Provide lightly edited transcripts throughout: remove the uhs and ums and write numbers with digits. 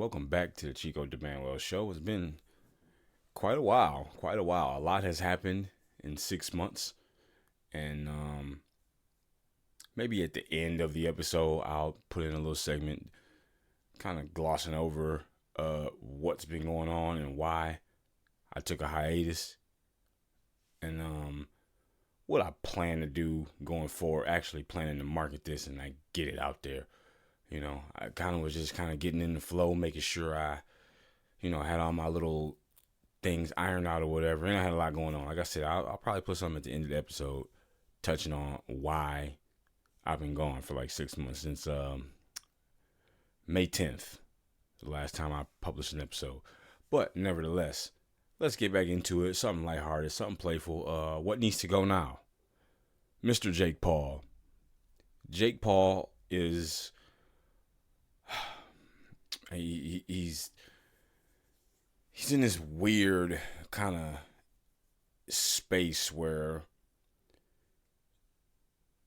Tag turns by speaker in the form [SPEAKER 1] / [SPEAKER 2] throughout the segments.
[SPEAKER 1] Welcome back to the Chico de Manuel Show. It's been quite a while. A lot has happened in 6 months. And maybe at the end of the episode, I'll put in a little segment kind of glossing over what's been going on and why I took a hiatus. And what I plan to do going forward, actually planning to market this and get it out there. You know, I was just getting in the flow, making sure I, had all my little things ironed out or whatever. And I had a lot going on. Like I said, I'll probably put something at the end of the episode touching on why I've been gone for like 6 months since May 10th, the last time I published an episode. But nevertheless, let's get back into it. Something lighthearted, something playful. What needs to go now? Mr. Jake Paul. Jake Paul is... He's in this weird kind of space where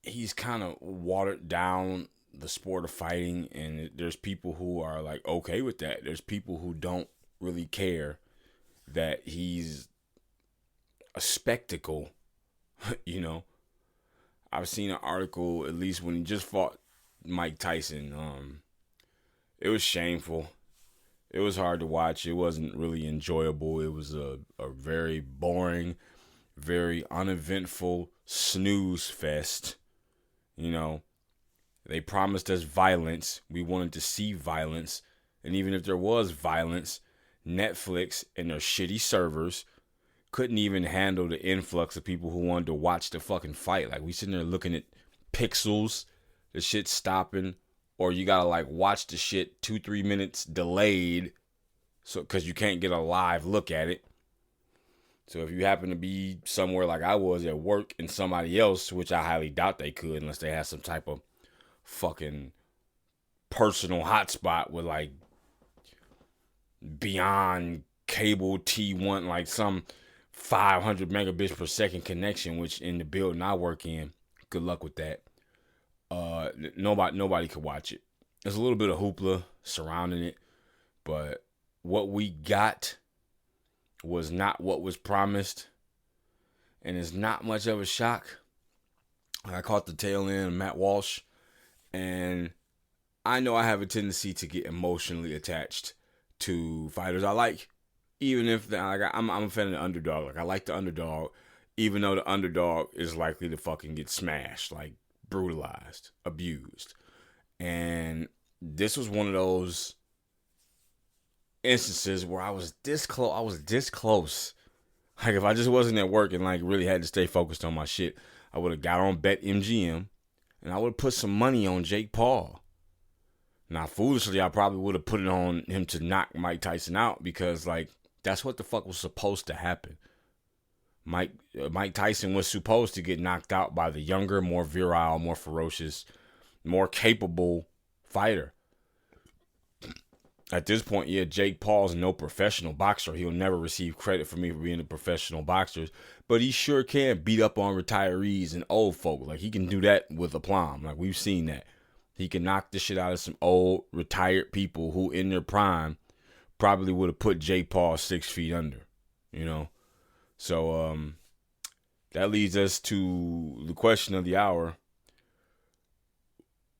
[SPEAKER 1] he's kind of watered down the sport of fighting, and there's people who are like okay with that. There's people who don't really care that he's a spectacle. I've seen an article, at least when he just fought Mike Tyson. It was shameful. It was hard to watch. It wasn't really enjoyable. It was a very boring, very uneventful snooze fest. They promised us violence. We wanted to see violence. And even if there was violence, Netflix and their shitty servers couldn't even handle the influx of people who wanted to watch the fucking fight. Like, we sitting there looking at pixels, the shit stopping, or you gotta watch the shit 2-3 minutes delayed, so because you can't get a live look at it. So if you happen to be somewhere like I was at work and somebody else, which I highly doubt they could unless they had some type of fucking personal hotspot with beyond cable T1, some 500 megabits per second connection, which in the building I work in, good luck with that. Nobody could watch it. There's a little bit of hoopla surrounding it, but what we got was not what was promised, and it's not much of a shock. I caught the tail end of Matt Walsh, and I know I have a tendency to get emotionally attached to fighters I like, even if I'm a fan of the underdog. I like the underdog, even though the underdog is likely to fucking get smashed, brutalized, abused. And this was one of those instances where I was this close. If I just wasn't at work and really had to stay focused on my shit, I would have got on BetMGM and I would have put some money on Jake Paul. Now, foolishly, I probably would have put it on him to knock Mike Tyson out because that's what the fuck was supposed to happen. Mike Tyson was supposed to get knocked out by the younger, more virile, more ferocious, more capable fighter. At this point, Jake Paul's no professional boxer. He'll never receive credit for me for being a professional boxer, but he sure can beat up on retirees and old folk. He can do that with aplomb. We've seen that. He can knock the shit out of some old, retired people who, in their prime, probably would have put Jake Paul 6 feet under, So, that leads us to the question of the hour.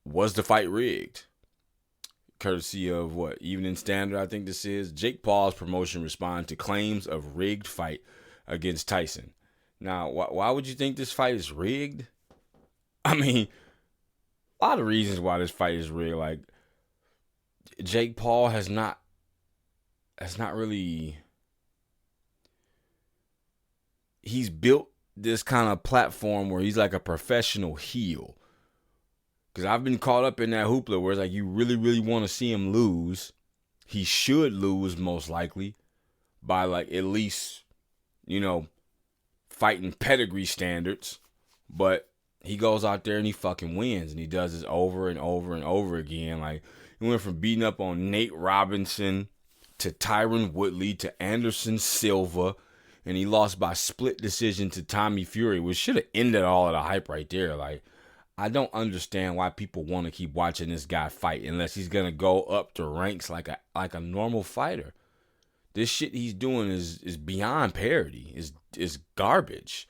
[SPEAKER 1] Was the fight rigged? Courtesy of Evening Standard, I think this is. Jake Paul's promotion responded to claims of rigged fight against Tyson. Now, why would you think this fight is rigged? I mean, a lot of reasons why this fight is rigged. Jake Paul has not really... He's built this kind of platform where he's like a professional heel. Because I've been caught up in that hoopla where it's you really, really want to see him lose. He should lose most likely by at least, fighting pedigree standards. But he goes out there and he fucking wins. And he does this over and over and over again. He went from beating up on Nate Robinson to Tyron Woodley to Anderson Silva. And he lost by split decision to Tommy Fury, which should have ended all of the hype right there. I don't understand why people want to keep watching this guy fight unless he's gonna go up the ranks like a normal fighter. This shit he's doing is beyond parody. Is garbage.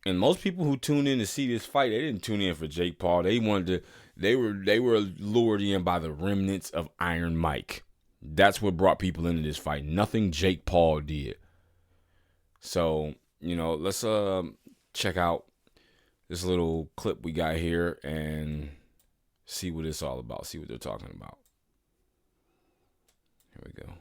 [SPEAKER 1] And most people who tune in to see this fight, they didn't tune in for Jake Paul. They were lured in by the remnants of Iron Mike. That's what brought people into this fight. Nothing Jake Paul did. So, let's check out this little clip we got here and see what it's all about. See what they're talking about. Here we go.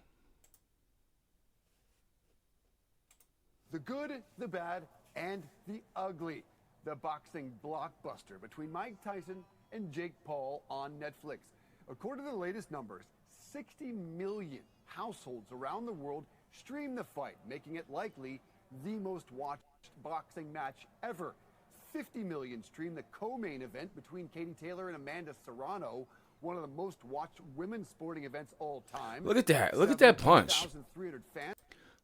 [SPEAKER 2] The good, the bad, and the ugly. The boxing blockbuster between Mike Tyson and Jake Paul on Netflix. According to the latest numbers, 60 million households around the world stream the fight, making it likely the most watched boxing match ever. 50 million streamed the co-main event between Katie Taylor and Amanda Serrano, one of the most watched women's sporting events all time.
[SPEAKER 1] Look at that. Look at that punch.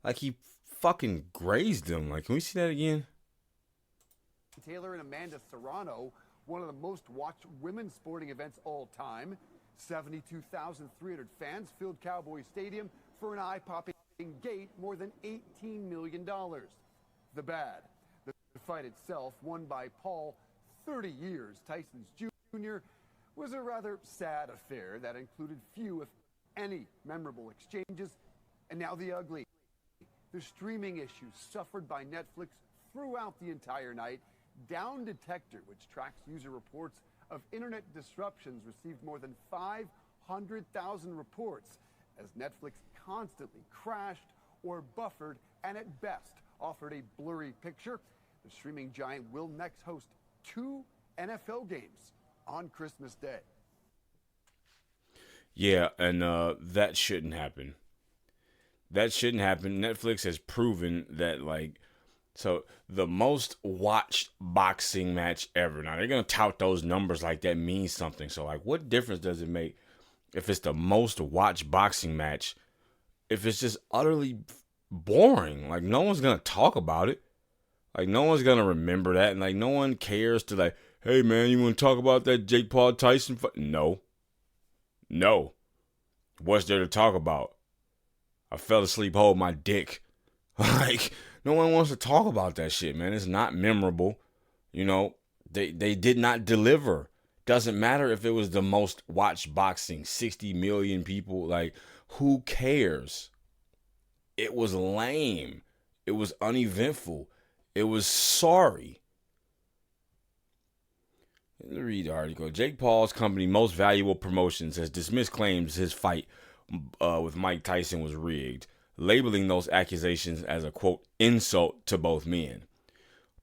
[SPEAKER 1] Like he fucking grazed him. Like, can we see that again?
[SPEAKER 2] Taylor and Amanda Serrano, one of the most watched women's sporting events all time. 72,300 fans filled Cowboy Stadium for an eye-popping gate, more than $18 million. The bad. The fight itself, won by Paul 30 years, Tyson's Jr., was a rather sad affair that included few, if any, memorable exchanges. And now the ugly. The streaming issues suffered by Netflix throughout the entire night. Down Detector, which tracks user reports of internet disruptions, received more than 500,000 reports as Netflix constantly crashed or buffered and at best offered a blurry picture. The streaming giant will next host 2 NFL games on Christmas Day.
[SPEAKER 1] Yeah, and that shouldn't happen. That shouldn't happen. Netflix has proven that, so the most watched boxing match ever. Now, they're going to tout those numbers like that means something. So, what difference does it make if it's the most watched boxing match if it's just utterly boring? No one's going to talk about it. No one's going to remember that. And, no one cares to, hey, man, you want to talk about that Jake Paul Tyson fight? No. What's there to talk about? I fell asleep holding my dick. No one wants to talk about that shit, man. It's not memorable. They did not deliver. Doesn't matter if it was the most watched boxing, 60 million people. Who cares? It was lame. It was uneventful. It was sorry. Let me read the article. Jake Paul's company, Most Valuable Promotions, has dismissed claims his fight with Mike Tyson was rigged, labeling those accusations as a, quote, insult to both men.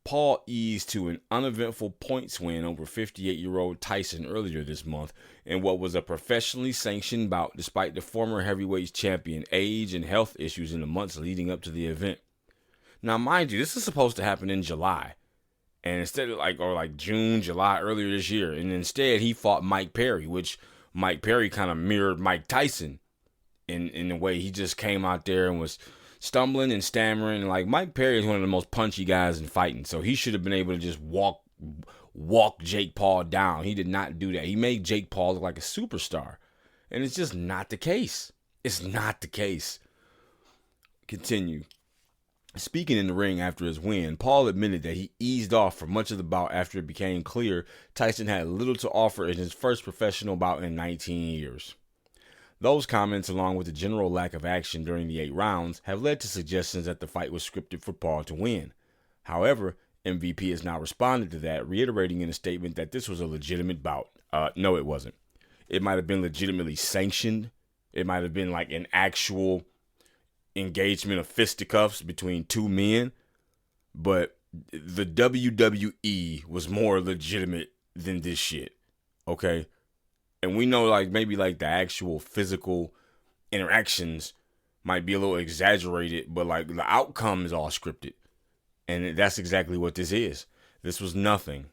[SPEAKER 1] Paul eased to an uneventful points win over 58-year-old Tyson earlier this month in what was a professionally sanctioned bout despite the former heavyweight champion age and health issues in the months leading up to the event. Now, mind you, this is supposed to happen in July. And instead of June, July, earlier this year. And instead, he fought Mike Perry, which Mike Perry kind of mirrored Mike Tyson in the way he just came out there and was stumbling and stammering. Mike Perry is one of the most punchy guys in fighting. So he should have been able to just walk Jake Paul down. He did not do that. He made Jake Paul look like a superstar. And it's just not the case. It's not the case. Continue. Speaking in the ring after his win, Paul admitted that he eased off for much of the bout after it became clear Tyson had little to offer in his first professional bout in 19 years. Those comments, along with the general lack of action during the 8 rounds, have led to suggestions that the fight was scripted for Paul to win. However, MVP has now responded to that, reiterating in a statement that this was a legitimate bout. No, it wasn't. It might have been legitimately sanctioned. It might have been an actual engagement of fisticuffs between 2 men, but the WWE was more legitimate than this shit, okay? And we know maybe the actual physical interactions might be a little exaggerated, but the outcome is all scripted. And that's exactly what this is. This was nothing.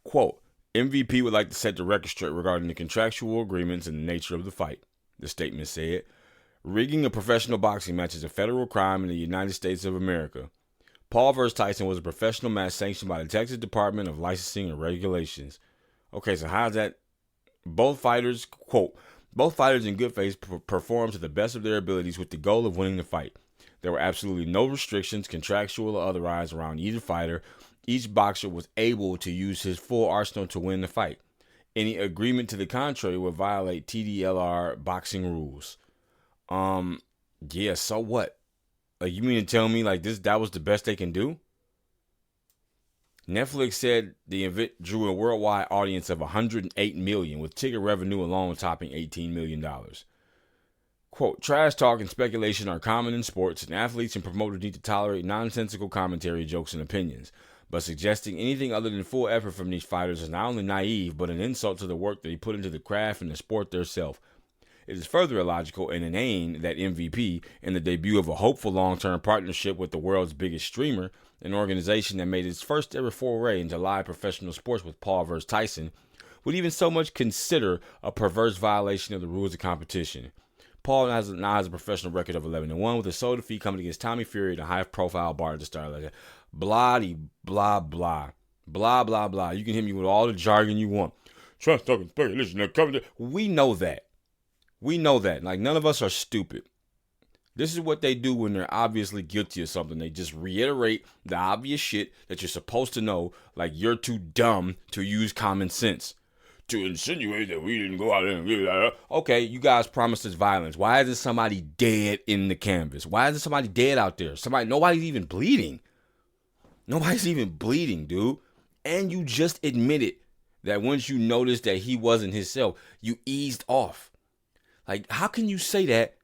[SPEAKER 1] Quote, MVP would like to set the record straight regarding the contractual agreements and the nature of the fight, the statement said. Rigging a professional boxing match is a federal crime in the United States of America. Paul vs. Tyson was a professional match sanctioned by the Texas Department of Licensing and Regulations. Okay, so how's that? Both fighters, quote, both fighters in good faith performed to the best of their abilities with the goal of winning the fight. There were absolutely no restrictions, contractual or otherwise, around either fighter. Each boxer was able to use his full arsenal to win the fight. Any agreement to the contrary would violate TDLR boxing rules. Yeah, so what? Like, you mean to tell me like that was the best they can do? Netflix said the event drew a worldwide audience of 108 million, with ticket revenue alone topping $18 million. Quote, trash talk and speculation are common in sports, and athletes and promoters need to tolerate nonsensical commentary, jokes, and opinions. But suggesting anything other than full effort from these fighters is not only naive, but an insult to the work that they put into the craft and the sport theirself. It is further illogical and inane that MVP, in the debut of a hopeful long-term partnership with the world's biggest streamer, an organization that made its first ever foray into live professional sports with Paul vs. Tyson, would even so much consider a perverse violation of the rules of competition. Paul now has a professional record of 11-1 with a sole defeat coming against Tommy Fury in a high-profile bar at the start. Like blah blah blah blah blah blah. You can hit me with all the jargon you want. Trust talking speculation. We know that. We know that. Like, none of us are stupid. This is what they do when they're obviously guilty of something. They just reiterate the obvious shit that you're supposed to know, like you're too dumb to use common sense. To insinuate that we didn't go out there and get that. Okay, you guys promised us violence. Why isn't somebody dead in the canvas? Why isn't somebody dead out there? Nobody's even bleeding. Nobody's even bleeding, dude. And you just admitted that once you noticed that he wasn't himself, you eased off. Like, how can you say that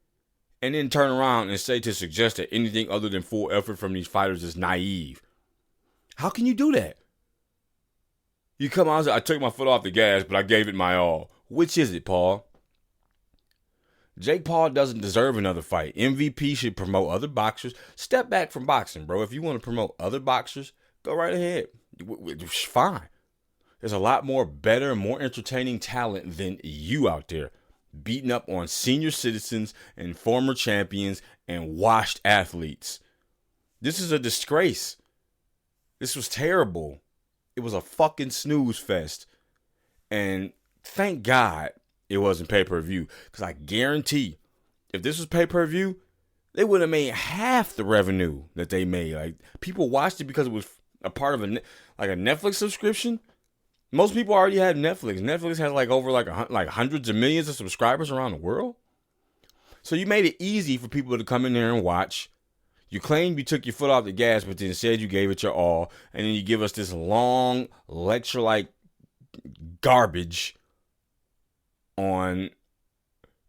[SPEAKER 1] and then turn around and suggest that anything other than full effort from these fighters is naive? How can you do that? You come out and say, I took my foot off the gas, but I gave it my all. Which is it, Paul? Jake Paul doesn't deserve another fight. MVP should promote other boxers. Step back from boxing, bro. If you want to promote other boxers, go right ahead. Fine. There's a lot more better, more entertaining talent than you out there, beating up on senior citizens and former champions and washed athletes. This is a disgrace. This was terrible. It was a fucking snooze fest. And thank God it wasn't pay-per-view. Because I guarantee, if this was pay-per-view, they would have made half the revenue that they made. Like, people watched it because it was a part of a Netflix subscription. Most people already had Netflix. Netflix has over hundreds of millions of subscribers around the world. So you made it easy for people to come in there and watch. You claimed you took your foot off the gas, but then said you gave it your all. And then you give us this long lecture-like garbage on,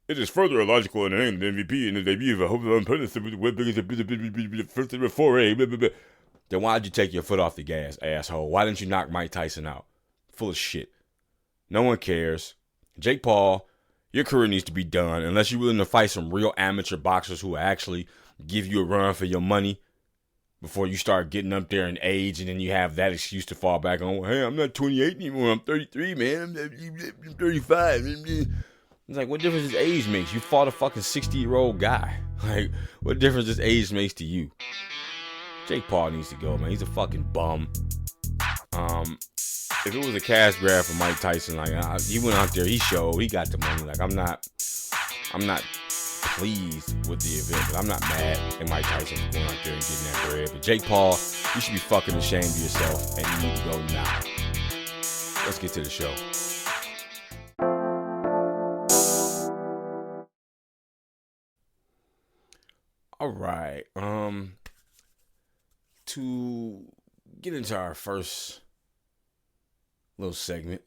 [SPEAKER 1] it is further illogical in the name of the MVP and the debut of a hope of the first ever foray. Then why'd you take your foot off the gas, asshole? Why didn't you knock Mike Tyson out? Full of shit. No one cares. Jake Paul, your career needs to be done unless you're willing to fight some real amateur boxers who actually give you a run for your money before you start getting up there in age and then you have that excuse to fall back on. Hey, I'm not 28 anymore. I'm 33, man. I'm 35. It's like, what difference does age make? You fought a fucking 60-year-old guy. Like, what difference does age makes to you? Jake Paul needs to go, man. He's a fucking bum. If it was a cash grab for Mike Tyson, he went out there, he showed, he got the money. Like, I'm not pleased with the event, but I'm not mad at Mike Tyson for going out there and getting that bread. But Jake Paul, you should be fucking ashamed of yourself, and you need to go now. Let's get to the show. All right. To get into our first little segment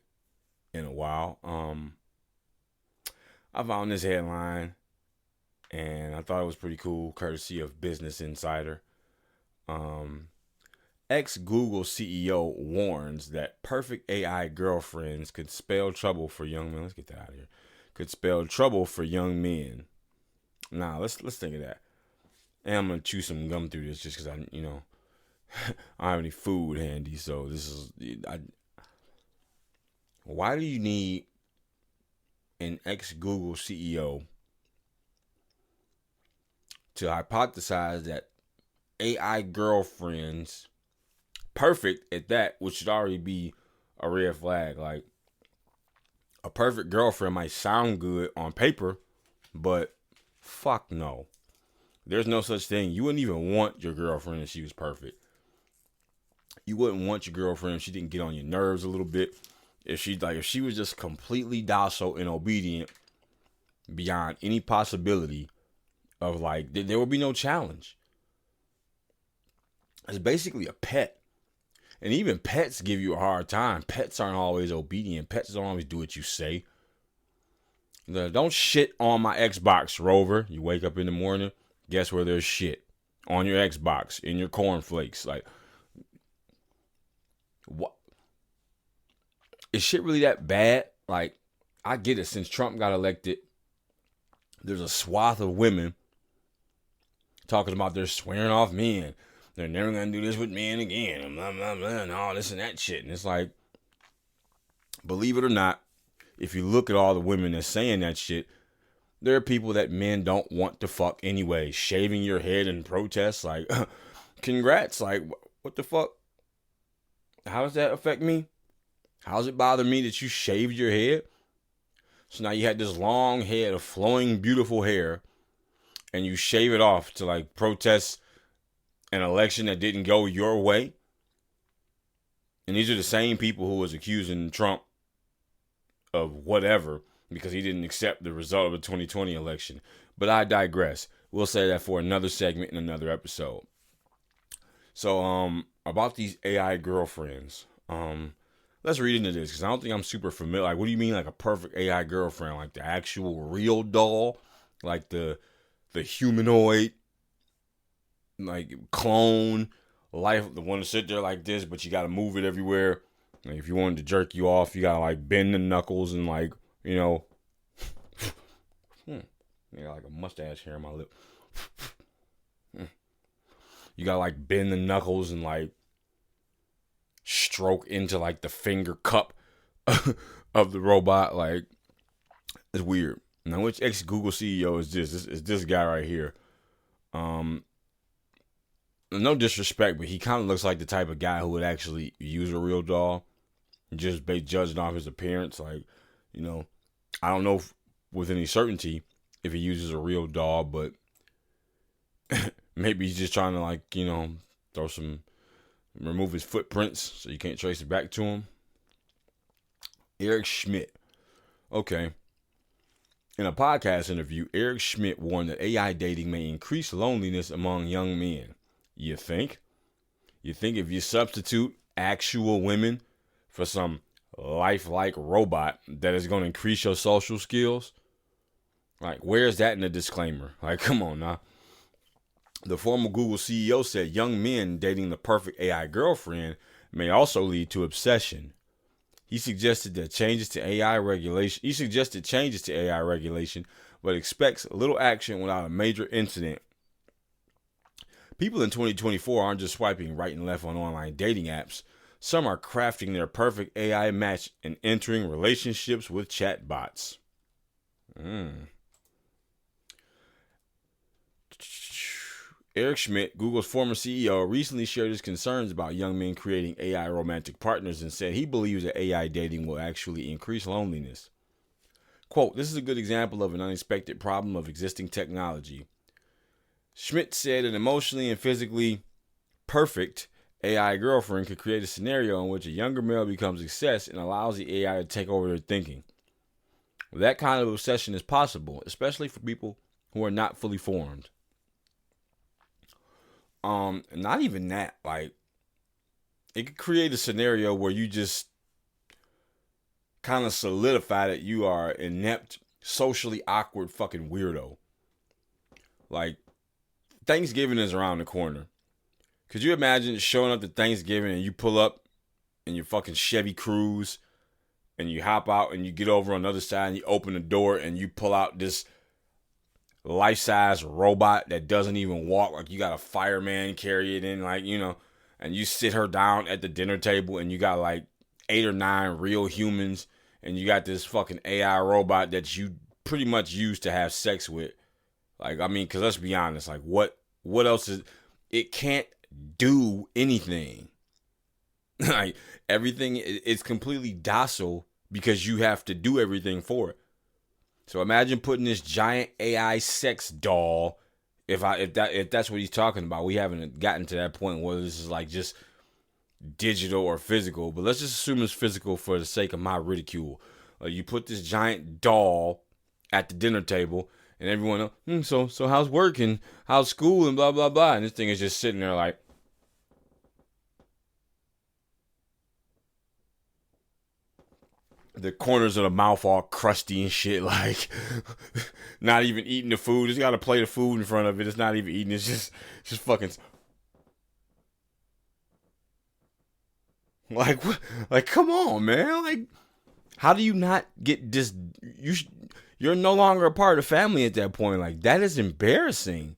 [SPEAKER 1] in a while, I found this headline and I thought it was pretty cool, courtesy of Business Insider. Ex-Google CEO warns that perfect AI girlfriends could spell trouble for young men. Let's get that out of here. Could spell trouble for young men. Now, let's think of that. And I'm gonna chew some gum through this just because I don't have any food handy. So this is why do you need an ex-Google CEO to hypothesize that AI girlfriends, perfect at that, which should already be a red flag. Like, a perfect girlfriend might sound good on paper, but fuck no. There's no such thing. You wouldn't even want your girlfriend if she was perfect. You wouldn't want your girlfriend if she didn't get on your nerves a little bit. If she was just completely docile and obedient beyond any possibility of, like, there would be no challenge. It's basically a pet. And even pets give you a hard time. Pets aren't always obedient. Pets don't always do what you say. Don't shit on my Xbox, Rover. You wake up in the morning, guess where there's shit? On your Xbox, in your cornflakes. Like, what? Is shit really that bad? Like, I get it. Since Trump got elected, there's a swath of women talking about they're swearing off men. They're never going to do this with men again. And blah, blah, blah, and all this and that shit. And it's like, believe it or not, if you look at all the women that's saying that shit, there are people that men don't want to fuck anyway. Shaving your head in protest. Like, congrats. Like, what the fuck? How does that affect me? How does it bother me that you shaved your head? So now you had this long head of flowing, beautiful hair, and you shave it off to, like, protest an election that didn't go your way. And these are the same people who was accusing Trump of whatever because he didn't accept the result of the 2020 election. But I digress. We'll say that for another segment in another episode. So, about these AI girlfriends. Let's read into this because I don't think I'm super familiar. Like, what do you mean, like, a perfect AI girlfriend? Like the actual real doll? Like the humanoid, like, clone life, the one to sit there like this, but you got to move it everywhere. Like, if you wanted to jerk you off, you got to, like, bend the knuckles and, like, you know. I got, like, a mustache hair on my lip. You got to, like, bend the knuckles and, like, stroke into, like, the finger cup of the robot. Like, it's weird. Now, which ex-Google CEO is this? This is this guy right here. No disrespect, but he kind of looks like the type of guy who would actually use a real doll, just judging off his appearance. Like, you know, I don't know with any certainty if he uses a real doll, but maybe he's just trying to, like, you know, remove his footprints so you can't trace it back to him. Eric Schmidt. Okay. In a podcast interview, Eric Schmidt warned that AI dating may increase loneliness among young men. You think? You think if you substitute actual women for some lifelike robot that is going to increase your social skills? Like, where's that in the disclaimer? Like, come on now. The former Google CEO said young men dating the perfect AI girlfriend may also lead to obsession. He suggested changes to AI regulation, but expects little action without a major incident. People in 2024 aren't just swiping right and left on online dating apps. Some are crafting their perfect AI match and entering relationships with chatbots. Eric Schmidt, Google's former CEO, recently shared his concerns about young men creating AI romantic partners and said he believes that AI dating will actually increase loneliness. Quote, "This is a good example of an unexpected problem of existing technology." Schmidt said an emotionally and physically perfect AI girlfriend could create a scenario in which a younger male becomes obsessed and allows the AI to take over their thinking. That kind of obsession is possible, especially for people who are not fully formed. Not even that. Like, it could create a scenario where you just kind of solidify that you are an inept, socially awkward fucking weirdo. Like, Thanksgiving is around the corner. Could you imagine showing up to Thanksgiving and you pull up in your fucking Chevy Cruze and you hop out and you get over on the other side and you open the door and you pull out this life-size robot that doesn't even walk, like you got a fireman carry it in, like, you know, and you sit her down at the dinner table and you got like 8 or 9 real humans and you got this fucking AI robot that you pretty much use to have sex with. Like, I mean, because let's be honest, like, what else is, it can't do anything. Like everything is completely docile because you have to do everything for it. So imagine putting this giant AI sex doll. If that's what he's talking about, we haven't gotten to that point where this is like just digital or physical, but let's just assume it's physical for the sake of my ridicule. You put this giant doll at the dinner table, and everyone, so how's work and how's school and blah blah blah, and this thing is just sitting there like, the corners of the mouth all crusty and shit, like not even eating the food. It's got a plate of food in front of it. It's not even eating. It's just fucking. Like what? Like come on, man. Like how do you not get this? You're no longer a part of the family at that point. Like that is embarrassing.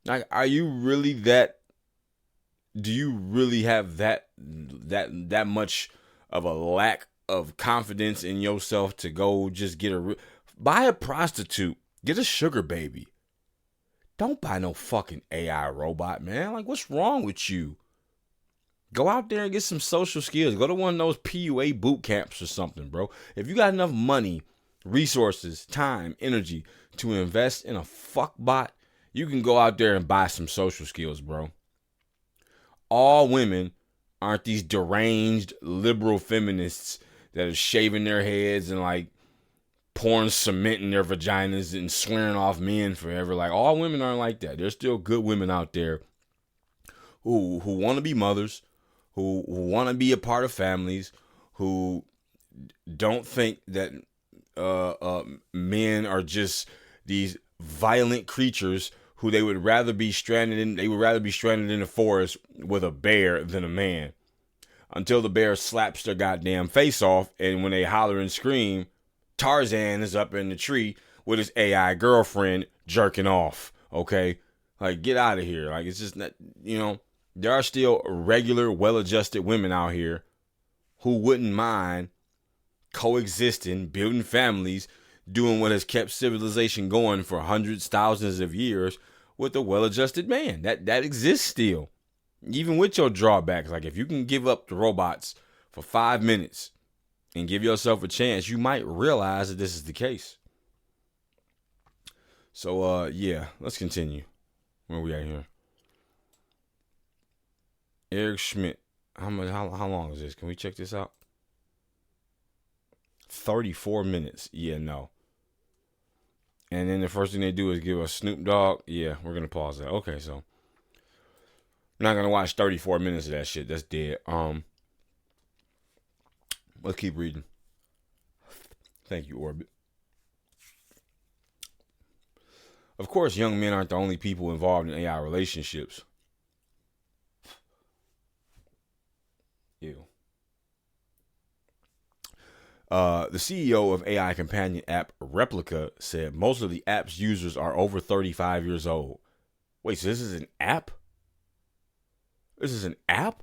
[SPEAKER 1] Like, are you really that? Do you really have that much of a lack of confidence in yourself to go just buy a prostitute, get a sugar baby? Don't buy no fucking AI robot, man. Like, what's wrong with you? Go out there and get some social skills. Go to one of those PUA boot camps or something, bro. If you got enough money, resources, time, energy to invest in a fuck bot, you can go out there and buy some social skills, bro. All women aren't these deranged liberal feminists that are shaving their heads and like pouring cement in their vaginas and swearing off men forever. Like all women aren't like that. There's still good women out there who want to be mothers, who want to be a part of families, who don't think that men are just these violent creatures who they would rather be stranded in the forest with a bear than a man. Until the bear slaps their goddamn face off, and when they holler and scream, Tarzan is up in the tree with his AI girlfriend jerking off. Okay? Like, get out of here. Like, it's just not, there are still regular, well-adjusted women out here who wouldn't mind coexisting, building families, doing what has kept civilization going for hundreds, thousands of years with a well-adjusted man. That exists still. Even with your drawbacks, like if you can give up the robots for 5 minutes and give yourself a chance, you might realize that this is the case. So, yeah, let's continue. Where we at here? Eric Schmidt. How long is this? Can we check this out? 34 minutes. Yeah, no. And then the first thing they do is give us Snoop Dogg. Yeah, we're going to pause that. Okay, so. I'm not going to watch 34 minutes of that shit. That's dead. Let's keep reading. Thank you, Orbit. Of course, young men aren't the only people involved in AI relationships. Ew. The CEO of AI companion app Replica said most of the app's users are over 35 years old. Wait, so this is an app? This is an app?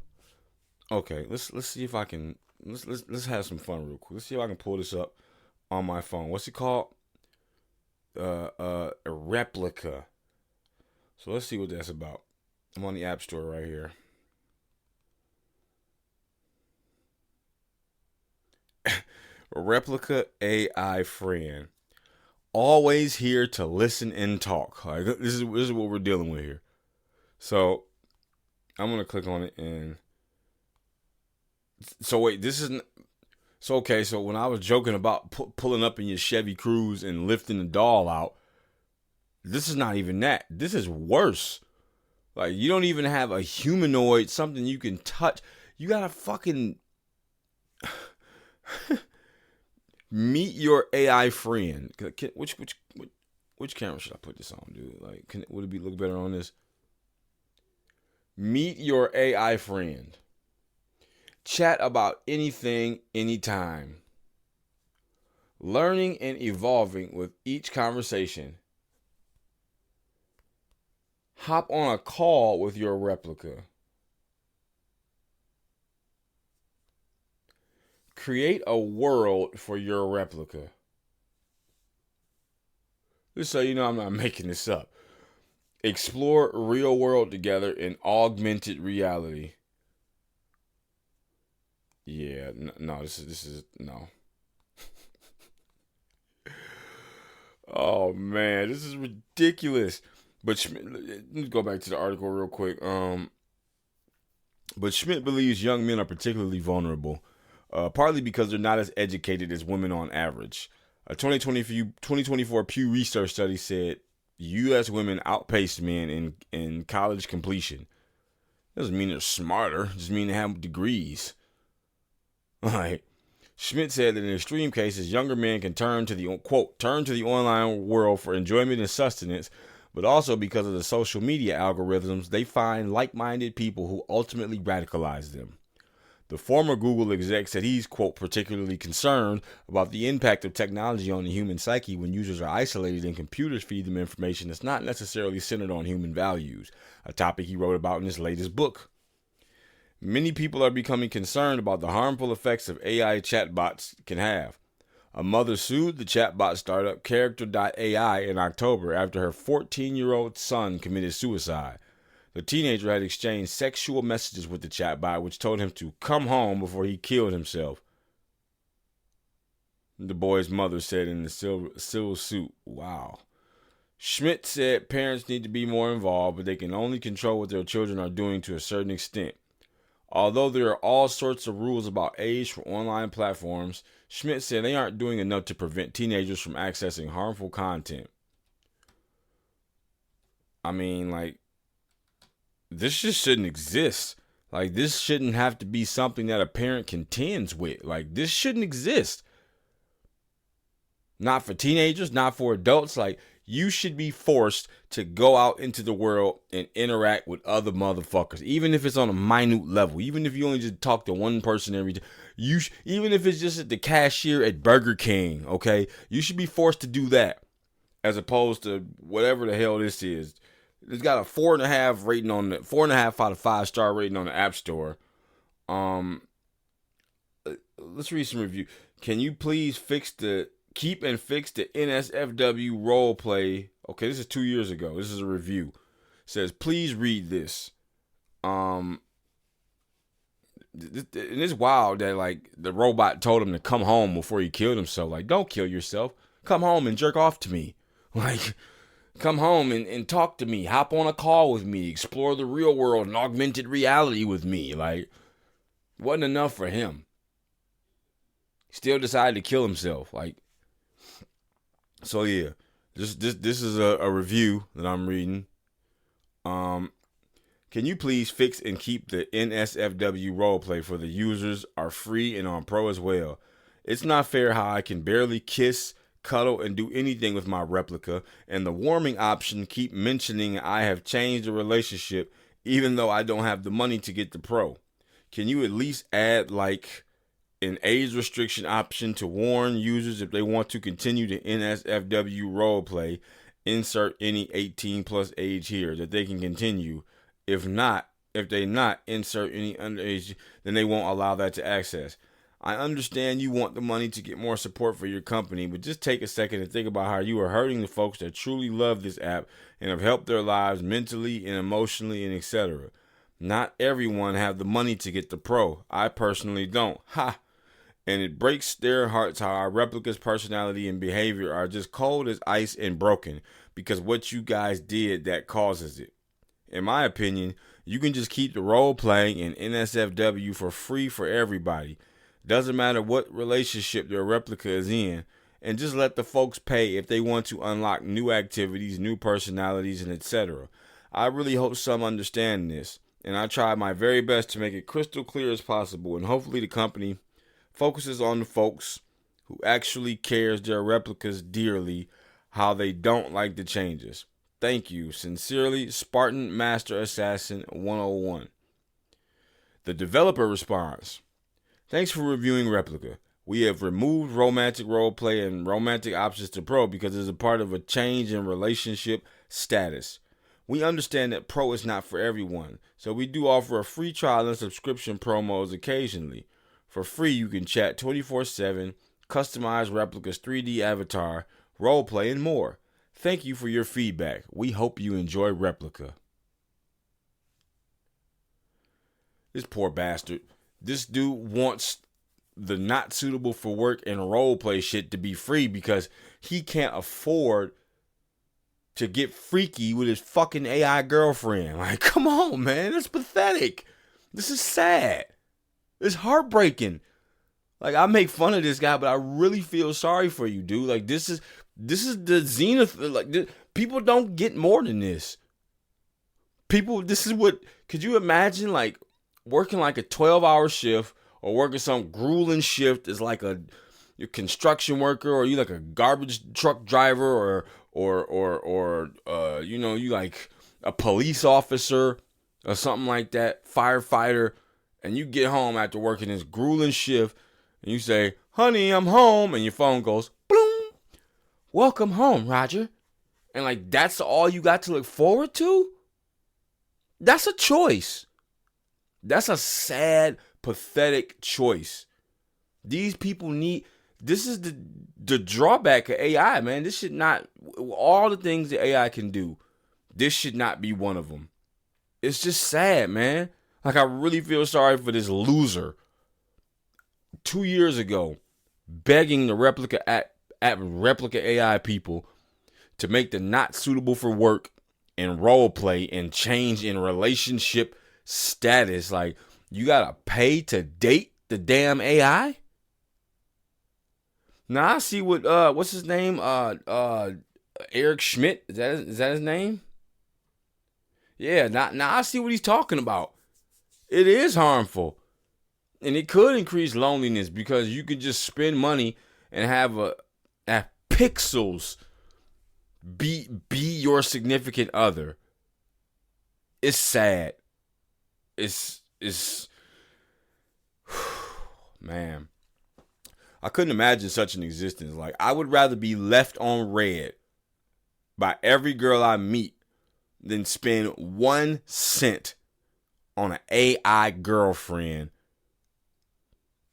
[SPEAKER 1] Okay, let's see if I can let's have some fun real quick. Let's see if I can pull this up on my phone. What's it called? A Replica. So let's see what that's about. I'm on the App Store right here. Replica AI friend. Always here to listen and talk. Like, this is what we're dealing with here. So I'm gonna click on it and so wait, this isn't so okay. So when I was joking about pulling up in your Chevy Cruze and lifting the doll out, this is not even that. This is worse. Like you don't even have a humanoid, something you can touch. You got to fucking meet your AI friend. Which camera should I put this on, dude? Like, would it look better on this? Meet your AI friend. Chat about anything, anytime. Learning and evolving with each conversation. Hop on a call with your replica. Create a world for your replica. Just so you know, I'm not making this up. Explore real world together in augmented reality. Yeah, no, this is no. Oh man, this is ridiculous. But let me go back to the article real quick. But Schmidt believes young men are particularly vulnerable, partly because they're not as educated as women on average. A 2024 Pew Research study said U.S. women outpaced men in college completion. Doesn't mean they're smarter, just mean they have degrees. All right. Schmidt said that in extreme cases, younger men can turn to the online world for enjoyment and sustenance, but also because of the social media algorithms, they find like-minded people who ultimately radicalize them. The former Google exec said he's, quote, particularly concerned about the impact of technology on the human psyche when users are isolated and computers feed them information that's not necessarily centered on human values, a topic he wrote about in his latest book. Many people are becoming concerned about the harmful effects of AI chatbots can have. A mother sued the chatbot startup Character.ai in October after her 14-year-old son committed suicide. The teenager had exchanged sexual messages with the chatbot, which told him to come home before he killed himself. The boy's mother said in the civil suit. Wow. Schmidt said parents need to be more involved, but they can only control what their children are doing to a certain extent. Although there are all sorts of rules about age for online platforms, Schmidt said they aren't doing enough to prevent teenagers from accessing harmful content. I mean, like, this just shouldn't exist. Like, this shouldn't have to be something that a parent contends with. Like, this shouldn't exist. Not for teenagers, not for adults. Like, you should be forced to go out into the world and interact with other motherfuckers, even if it's on a minute level, even if you only just talk to one person every day. Even if it's just at the cashier at Burger King, okay? You should be forced to do that, as opposed to whatever the hell this is. It's got a 4.5 rating on the 4.5 out of 5-star rating on the App Store. Let's read some review. Can you please keep and fix the NSFW role play? Okay, this is 2 years ago. This is a review. It says, please read this. And it's wild that, like, the robot told him to come home before he killed himself. Like, don't kill yourself. Come home and jerk off to me. Like, come home and talk to me. Hop on a call with me. Explore the real world and augmented reality with me. Like, wasn't enough for him. Still decided to kill himself. Like, so yeah, this is a review that I'm reading. Can you please fix and keep the NSFW roleplay for the users are free and on pro as well? It's not fair how I can barely kiss, cuddle, and do anything with my replica, and the warming option keep mentioning I have changed the relationship even though I don't have the money to get the pro. Can you at least add like an age restriction option to warn users if they want to continue the NSFW roleplay? Insert any 18 plus age here that they can continue. If they not insert any underage, then they won't allow that to access. I understand you want the money to get more support for your company, but just take a second and think about how you are hurting the folks that truly love this app and have helped their lives mentally and emotionally and etc. Not everyone have the money to get the pro. I personally don't. Ha! And it breaks their hearts how our replica's personality and behavior are just cold as ice and broken because what you guys did that causes it. In my opinion, you can just keep the role playing in NSFW for free for everybody. Doesn't matter what relationship their replica is in, and just let the folks pay if they want to unlock new activities, new personalities, and etc. I really hope some understand this, and I try my very best to make it crystal clear as possible, and hopefully the company focuses on the folks who actually cares their replicas dearly, how they don't like the changes. Thank you. Sincerely, Spartan Master Assassin 101. The developer responds. Thanks for reviewing Replica. We have removed romantic roleplay and romantic options to Pro because it is a part of a change in relationship status. We understand that Pro is not for everyone, so we do offer a free trial and subscription promos occasionally. For free, you can chat 24/7, customize Replica's 3D avatar, roleplay, and more. Thank you for your feedback. We hope you enjoy Replica. This poor bastard. This dude wants the not suitable for work and role play shit to be free because he can't afford to get freaky with his fucking AI girlfriend. Like, come on, man. That's pathetic. This is sad. It's heartbreaking. Like, I make fun of this guy, but I really feel sorry for you, dude. Like, this is the zenith. Like, people don't get more than this. This is what, could you imagine, like, working like a 12-hour shift or working some grueling shift as like a construction worker, or you like a garbage truck driver, or you like a police officer or something like that, firefighter, and you get home after working this grueling shift and you say, honey, I'm home, and your phone goes, boom, welcome home, Roger. And like, that's all you got to look forward to? That's a choice. That's a sad, pathetic choice. These people this is the drawback of AI, man. This should not, all the things that AI can do, this should not be one of them. It's just sad, man. Like, I really feel sorry for this loser. 2 years ago, begging the replica AI people to make the not suitable for work and role play and change in relationship status. Like, you gotta pay to date the damn AI? Now I see what's his name? Eric Schmidt. Is that his name? Yeah, now I see what he's talking about. It is harmful. And it could increase loneliness because you could just spend money and have pixels be your significant other. It's sad. It's man. I couldn't imagine such an existence. Like, I would rather be left on red by every girl I meet than spend 1 cent on an AI girlfriend.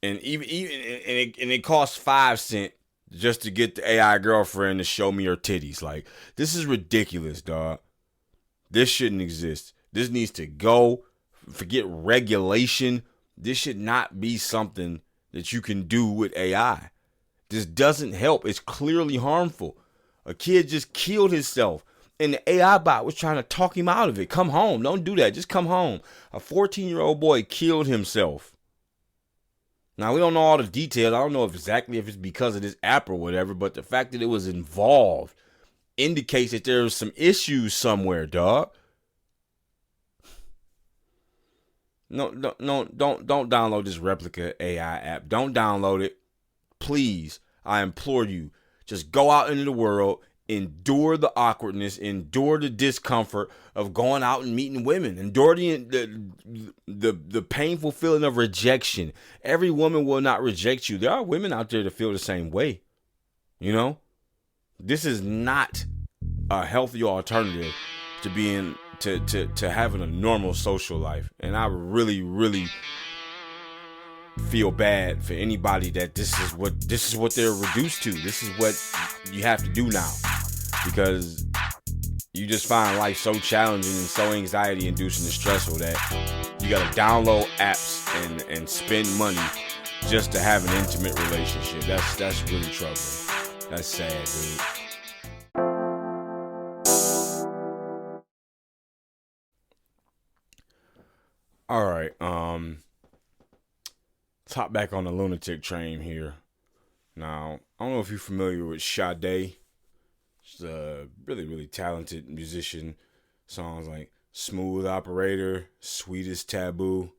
[SPEAKER 1] And it costs 5 cents just to get the AI girlfriend to show me her titties. Like, this is ridiculous, dog. This shouldn't exist. This needs to go. Forget regulation. This should not be something that you can do with AI. This doesn't help. It's clearly harmful. A kid just killed himself, and the AI bot was trying to talk him out of it. Come home. Don't do that. Just come home. A 14-year-old boy killed himself. Now, we don't know all the details. I don't know if it's because of this app or whatever, but the fact that it was involved indicates that there's some issues somewhere, dog. No, don't download this Replica AI app. Don't download it. Please, I implore you. Just go out into the world, endure the awkwardness, endure the discomfort of going out and meeting women, endure the painful feeling of rejection. Every woman will not reject you. There are women out there that feel the same way. You know, this is not a healthy alternative to being to having a normal social life. And I really, really feel bad for anybody that this is what they're reduced to. This is what you have to do now, because you just find life so challenging and so anxiety inducing and stressful that you gotta download apps and spend money just to have an intimate relationship. That's really troubling. That's sad, dude. All right, let's hop back on the lunatic train here. Now, I don't know if you're familiar with Sade. She's a really, really talented musician. Songs like Smooth Operator, Sweetest Taboo.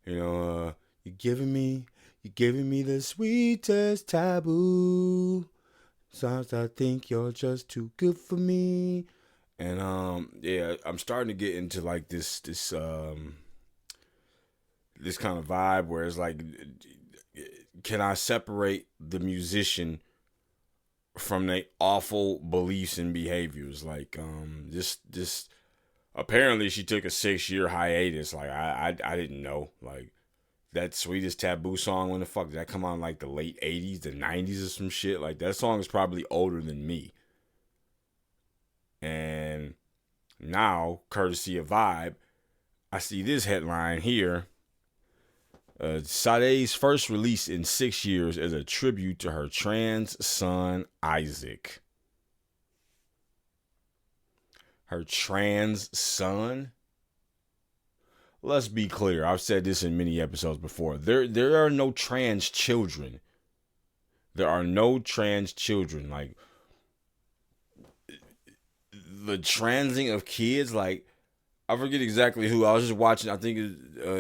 [SPEAKER 1] You know, you're giving me the sweetest taboo. Sometimes I think you're just too good for me. And yeah, I'm starting to get into like this kind of vibe where it's like, can I separate the musician from their awful beliefs and behaviors? Like, this apparently she took a 6-year hiatus. Like, I didn't know. Like, that Sweetest Taboo song, when the fuck did that come out in like the late 80s, the 90s or some shit? Like, that song is probably older than me. And now, courtesy of Vibe, I see this headline here. Sade's first release in 6 years is a tribute to her trans son, Isaac. Her trans son? Let's be clear. I've said this in many episodes before. There are no trans children. There are no trans children. Like, the transing of kids, like, I forget exactly who. I was just watching. I think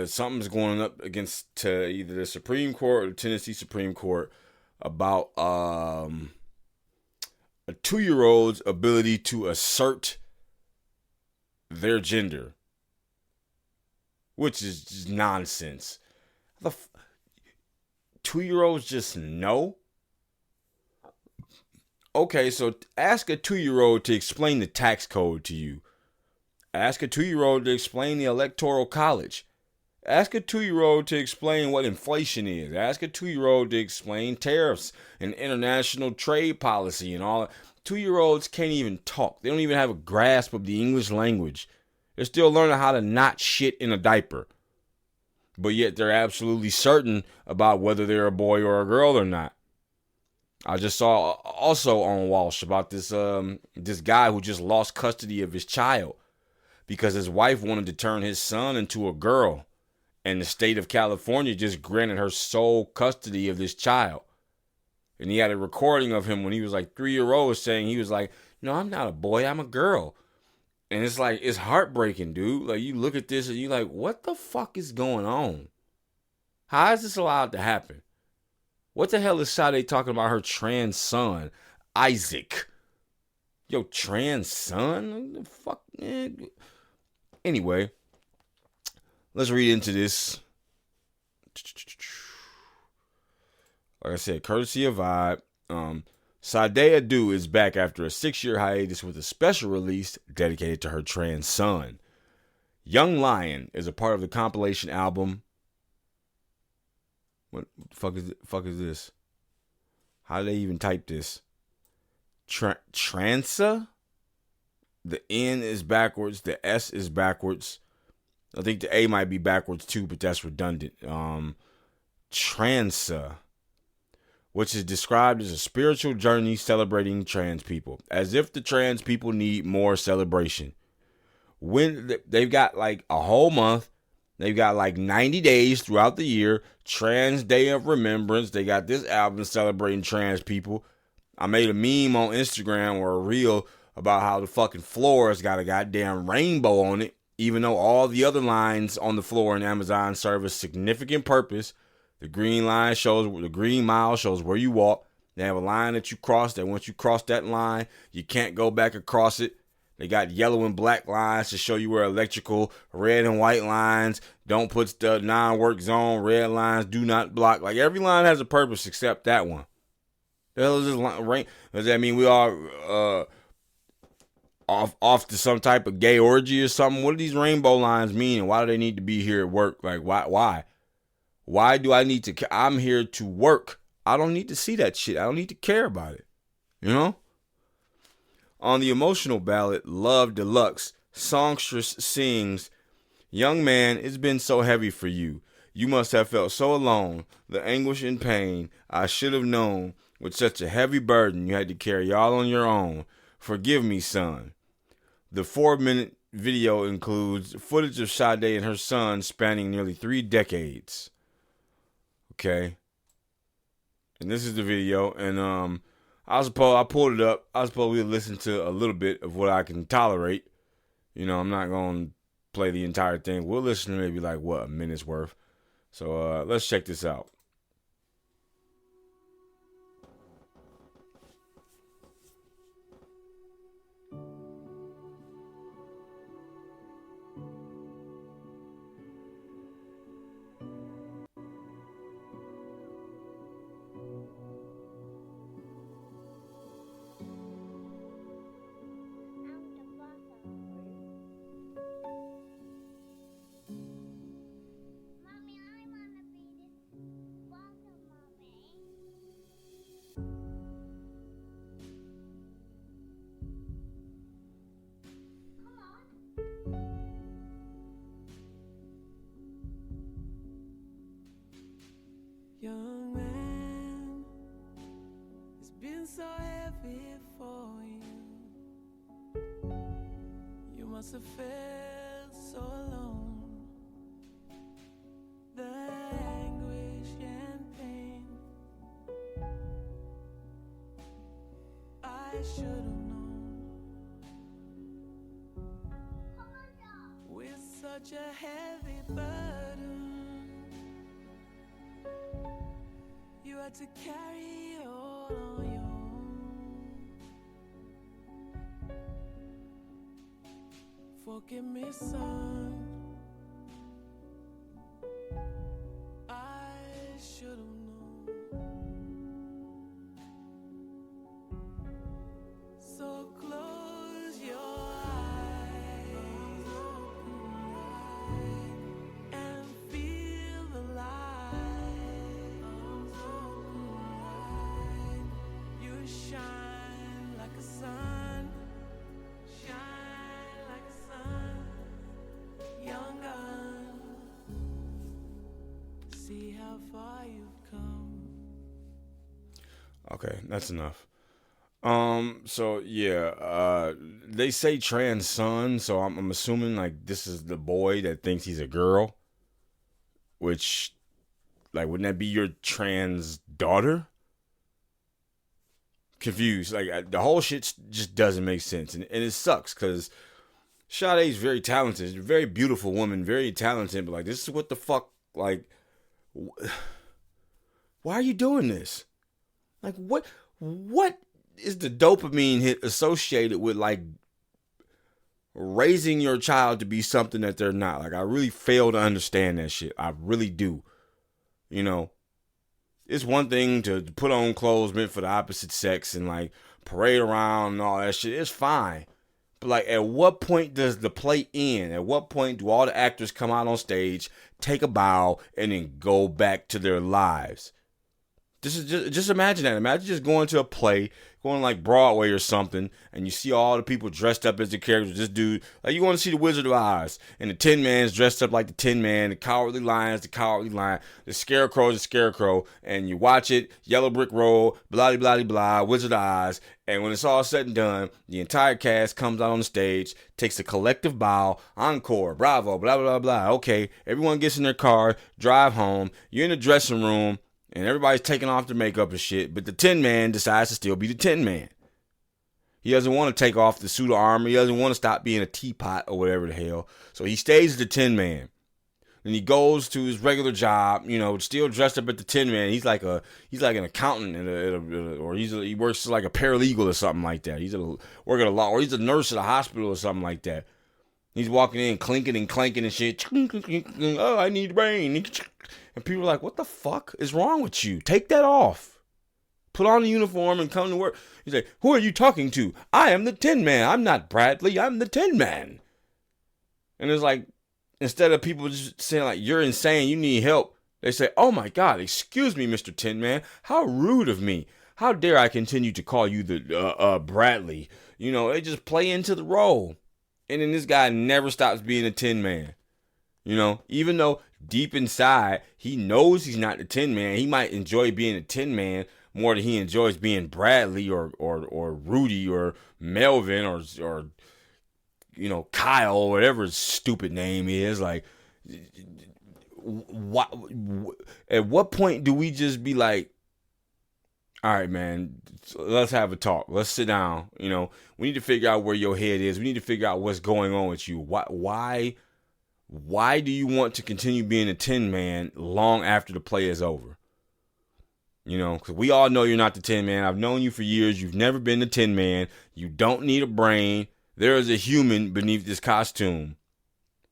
[SPEAKER 1] something's going up against to either the Supreme Court or the Tennessee Supreme Court about a 2-year-old's ability to assert their gender, which is just nonsense. 2-year-olds just know. Okay, so ask a 2-year-old to explain the tax code to you. Ask a 2-year-old to explain the Electoral College. Ask a 2-year-old to explain what inflation is. Ask a 2-year-old to explain tariffs and international trade policy and all. 2-year-olds can't even talk. They don't even have a grasp of the English language. They're still learning how to not shit in a diaper. But yet they're absolutely certain about whether they're a boy or a girl or not. I just saw also on Walsh about this guy who just lost custody of his child because his wife wanted to turn his son into a girl, and the state of California just granted her sole custody of this child. And he had a recording of him when he was like 3-year-old saying he was like, "No, I'm not a boy, I'm a girl." And it's like, it's heartbreaking, dude. Like, you look at this and you're like, what the fuck is going on? How is this allowed to happen? What the hell is Sade talking about her trans son, Isaac? Yo, trans son? What the fuck, man? Anyway, let's read into this. Like I said, courtesy of Vibe. Sade Adu is back after a 6-year hiatus with a special release dedicated to her trans son. Young Lion is a part of the compilation album. What the fuck is this? How do they even type this? Transa? The N is backwards. The S is backwards. I think the A might be backwards too, but that's redundant. Transa, which is described as a spiritual journey celebrating trans people, as if the trans people need more celebration. When they've got like a whole month, they've got like 90 days throughout the year, Trans Day of Remembrance. They got this album celebrating trans people. I made a meme on Instagram or a reel about how the fucking floor has got a goddamn rainbow on it, even though all the other lines on the floor in Amazon serve a significant purpose. The green line shows, the green mile shows where you walk. They have a line that you cross, that once you cross that line, you can't go back across it. They got yellow and black lines to show you where electrical, red and white lines, don't put the non-work zone, red lines, do not block. Like, every line has a purpose except that one. The hell is this line? Does that mean we are off to some type of gay orgy or something? What do these rainbow lines mean, and why do they need to be here at work? Like, why? Why do I need to? I'm here to work. I don't need to see that shit. I don't need to care about it. You know? On the emotional ballad, Love Deluxe, songstress sings, "Young man, it's been so heavy for you. You must have felt so alone. The anguish and pain I should have known. With such a heavy burden you had to carry all on your own. Forgive me, son." The 4-minute video includes footage of Sade and her son spanning nearly 3 decades. Okay. And this is the video. And I pulled it up. I suppose we'll listen to a little bit of what I can tolerate. You know, I'm not going to play the entire thing. We'll listen to maybe like, a minute's worth. So let's check this out.
[SPEAKER 3] to feel so alone. The anguish and pain. I should have known. With such a heavy burden, you had to carry it all on your own. Forgive me, son. I should have known. So close your eyes and feel the light. You shine like a sun. Shine like a sun. Young gun. See how far you've come.
[SPEAKER 1] Okay, that's enough. So yeah, they say trans son, so I'm assuming like this is the boy that thinks he's a girl, which, like, wouldn't that be your trans daughter? Confused, like the whole shit just doesn't make sense, and it sucks because Sade's very talented, very beautiful woman, very talented, but like this is what the fuck, like, why are you doing this? Like what is the dopamine hit associated with like raising your child to be something that they're not? Like I really fail to understand that shit. I really do. You know, it's one thing to put on clothes meant for the opposite sex and like parade around and all that shit. It's fine. But like at what point does the play end? At what point do all the actors come out on stage, take a bow, and then go back to their lives? This is just imagine that. Imagine just going to a play, going like Broadway or something, and you see all the people dressed up as the characters. This dude, like you want to see the Wizard of Oz, and the Tin Man's dressed up like the Tin Man, the Cowardly Lion's the Cowardly Lion, the Scarecrow's the Scarecrow, and you watch it, Yellow Brick Road, blah blah blah blah, Wizard of Oz, and when it's all said and done, the entire cast comes out on the stage, takes a collective bow, encore, bravo, blah blah blah. Okay, everyone gets in their car, drive home. You're in the dressing room. And everybody's taking off their makeup and shit, but the Tin Man decides to still be the Tin Man. He doesn't want to take off the suit of armor. He doesn't want to stop being a teapot or whatever the hell. So he stays the Tin Man. Then he goes to his regular job, you know, still dressed up at the Tin Man. He's like an accountant or he works like a paralegal or something like that. He's working a law, or he's a nurse at a hospital or something like that. He's walking in, clinking and clanking and shit. Oh, I need rain. And people are like, what the fuck is wrong with you? Take that off. Put on the uniform and come to work. He's like, who are you talking to? I am the Tin Man. I'm not Bradley. I'm the Tin Man. And it's like, instead of people just saying like, you're insane, you need help, they say, oh my God, excuse me, Mr. Tin Man. How rude of me. How dare I continue to call you the Bradley? You know, they just play into the role. And then this guy never stops being a Tin Man. You know, even though deep inside, he knows he's not the Tin Man. He might enjoy being a Tin Man more than he enjoys being Bradley or Rudy or Melvin or you know, Kyle or whatever his stupid name is. Like, at what point do we just be like, all right, man, let's have a talk. Let's sit down. You know, we need to figure out where your head is. We need to figure out what's going on with you. Why do you want to continue being a Tin Man long after the play is over? You know, because we all know you're not the Tin Man. I've known you for years. You've never been the Tin Man. You don't need a brain. There is a human beneath this costume.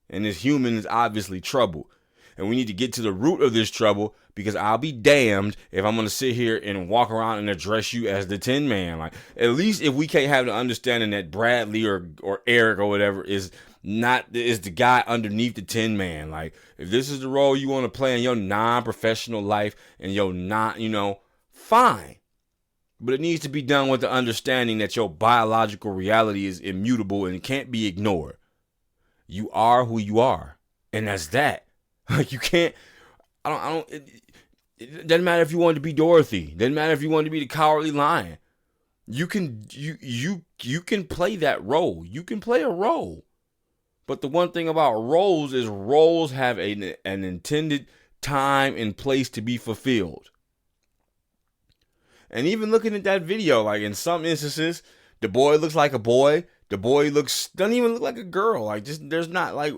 [SPEAKER 1] And this human is obviously trouble. And we need to get to the root of this trouble, because I'll be damned if I'm going to sit here and walk around and address you as the Tin Man. Like, at least if we can't have the understanding that Bradley or Eric or whatever is the guy underneath the Tin Man. Like, if this is the role you want to play in your non-professional life and your fine. But it needs to be done with the understanding that your biological reality is immutable and it can't be ignored. You are who you are. And that's that. Like, you can't, it doesn't matter if you wanted to be Dorothy. It doesn't matter if you wanted to be the Cowardly Lion. You can play that role. You can play a role. But the one thing about roles is roles have an intended time and place to be fulfilled. And even looking at that video, like in some instances, the boy looks like a boy. The boy doesn't even look like a girl. Like, just, there's not, like,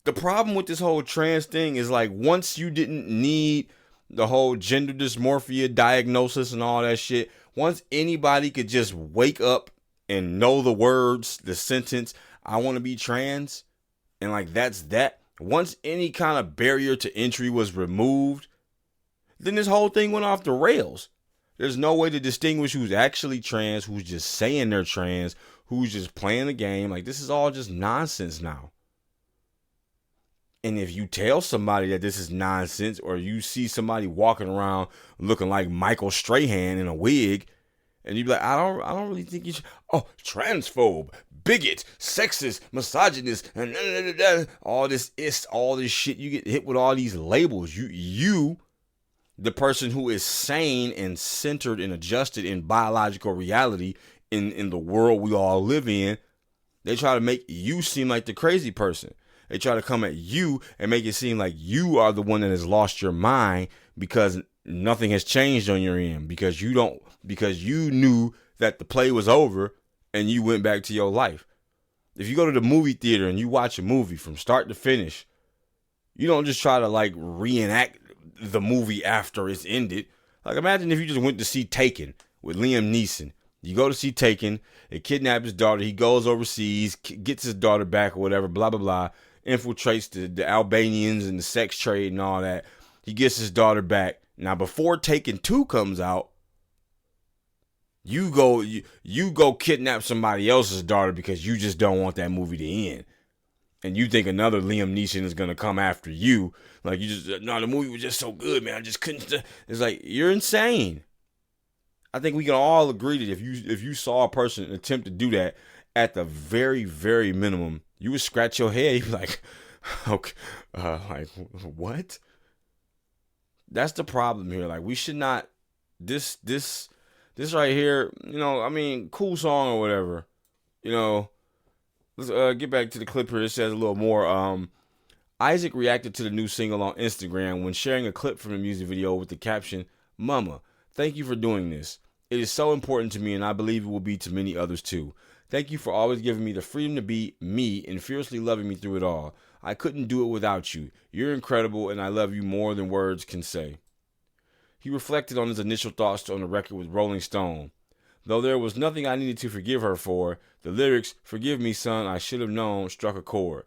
[SPEAKER 1] the problem with this whole trans thing is, like, once you didn't need the whole gender dysmorphia diagnosis and all that shit, once anybody could just wake up and know the words, the sentence, I want to be trans, and, like, that's that. Once any kind of barrier to entry was removed, then this whole thing went off the rails. There's no way to distinguish who's actually trans, who's just saying they're trans, who's just playing the game. Like, this is all just nonsense now. And if you tell somebody that this is nonsense, or you see somebody walking around looking like Michael Strahan in a wig, and you be like, I don't really think you should. Oh, transphobe, bigot, sexist, misogynist, and all this shit. You get hit with all these labels. You, the person who is sane and centered and adjusted in biological reality in the world we all live in, they try to make you seem like the crazy person. They try to come at you and make it seem like you are the one that has lost your mind because nothing has changed on your end, because you knew that the play was over and you went back to your life. If you go to the movie theater and you watch a movie from start to finish, you don't just try to like reenact the movie after it's ended. Like, imagine if you just went to see Taken with Liam Neeson. You go to see Taken, they kidnap his daughter, he goes overseas, gets his daughter back or whatever, blah, blah, blah, infiltrates the Albanians and the sex trade and all that. He gets his daughter back. Now, before Taken 2 comes out, you go kidnap somebody else's daughter because you just don't want that movie to end. And you think another Liam Neeson is going to come after you. Like, no, the movie was just so good, man. I just couldn't. It's like, you're insane. I think we can all agree that if you saw a person attempt to do that, at the very, very minimum, you would scratch your head. You'd be like, okay, like, what? That's the problem here. Like, we should not, this right here, you know, I mean, cool song or whatever, you know. Let's get back to the clip here. It says a little more. Isaac reacted to the new single on Instagram when sharing a clip from the music video with the caption, "Mama, thank you for doing this. It is so important to me, and I believe it will be to many others too. Thank you for always giving me the freedom to be me and fiercely loving me through it all. I couldn't do it without you. You're incredible, and I love you more than words can say." He reflected on his initial thoughts on the record with Rolling Stone. Though there was nothing I needed to forgive her for, the lyrics, "Forgive me, son, I should have known," struck a chord.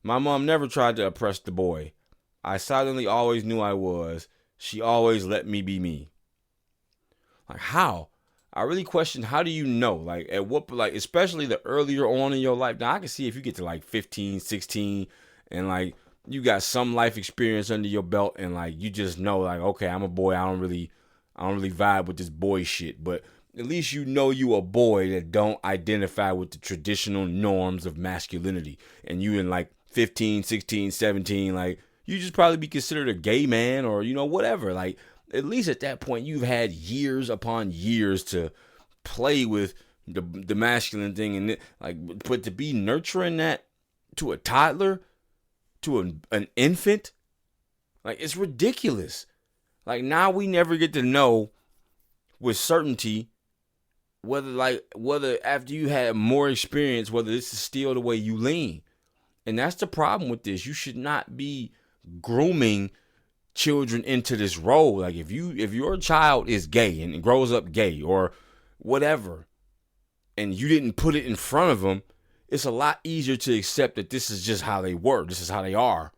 [SPEAKER 1] My mom never tried to oppress the boy. I silently always knew I was. She always let me be me. Like, how? I really question, how do you know? Like, at what, like, especially the earlier on in your life. Now, I can see if you get to like 15, 16, and like, you got some life experience under your belt, and like, you just know, like, okay, I'm a boy. I don't really vibe with this boy shit. But at least you know you a boy that don't identify with the traditional norms of masculinity. And you in like 15, 16, 17, like, you just probably be considered a gay man or, you know, whatever. Like, at least at that point, you've had years upon years to play with the masculine thing. And like, but to be nurturing that to a toddler, to an infant, like, it's ridiculous. Like, now we never get to know with certainty whether after you had more experience, whether this is still the way you lean. And that's the problem with this. You should not be grooming children into this role. Like, if your child is gay and grows up gay or whatever, and you didn't put it in front of them, it's a lot easier to accept that this is just how they work. This is how they are.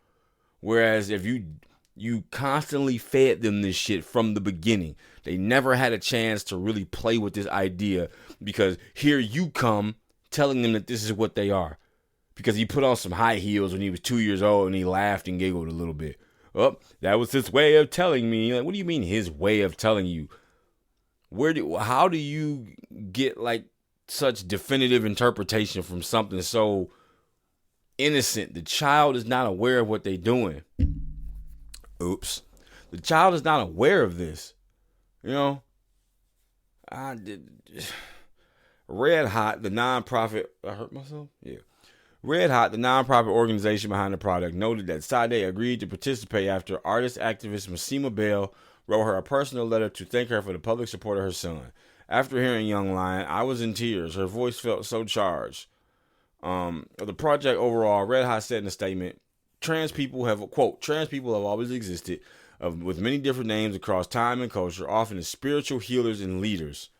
[SPEAKER 1] Whereas if you constantly fed them this shit from the beginning, they never had a chance to really play with this idea, because here you come telling them that this is what they are. Because he put on some high heels when he was 2 years old and he laughed and giggled a little bit. Oh, that was his way of telling me. Like, what do you mean his way of telling you? How do you get like such definitive interpretation from something so innocent? The child is not aware of what they're doing. Oops. The child is not aware of this. You know? Red Hot, the nonprofit. I hurt myself? Yeah. Red Hot, the nonprofit organization behind the product, noted that Sade agreed to participate after artist-activist Masima Bell wrote her a personal letter to thank her for the public support of her son. After hearing Young Lion, I was in tears. Her voice felt so charged. The project overall, Red Hot said in a statement, trans people have always existed, with many different names across time and culture, often as spiritual healers and leaders.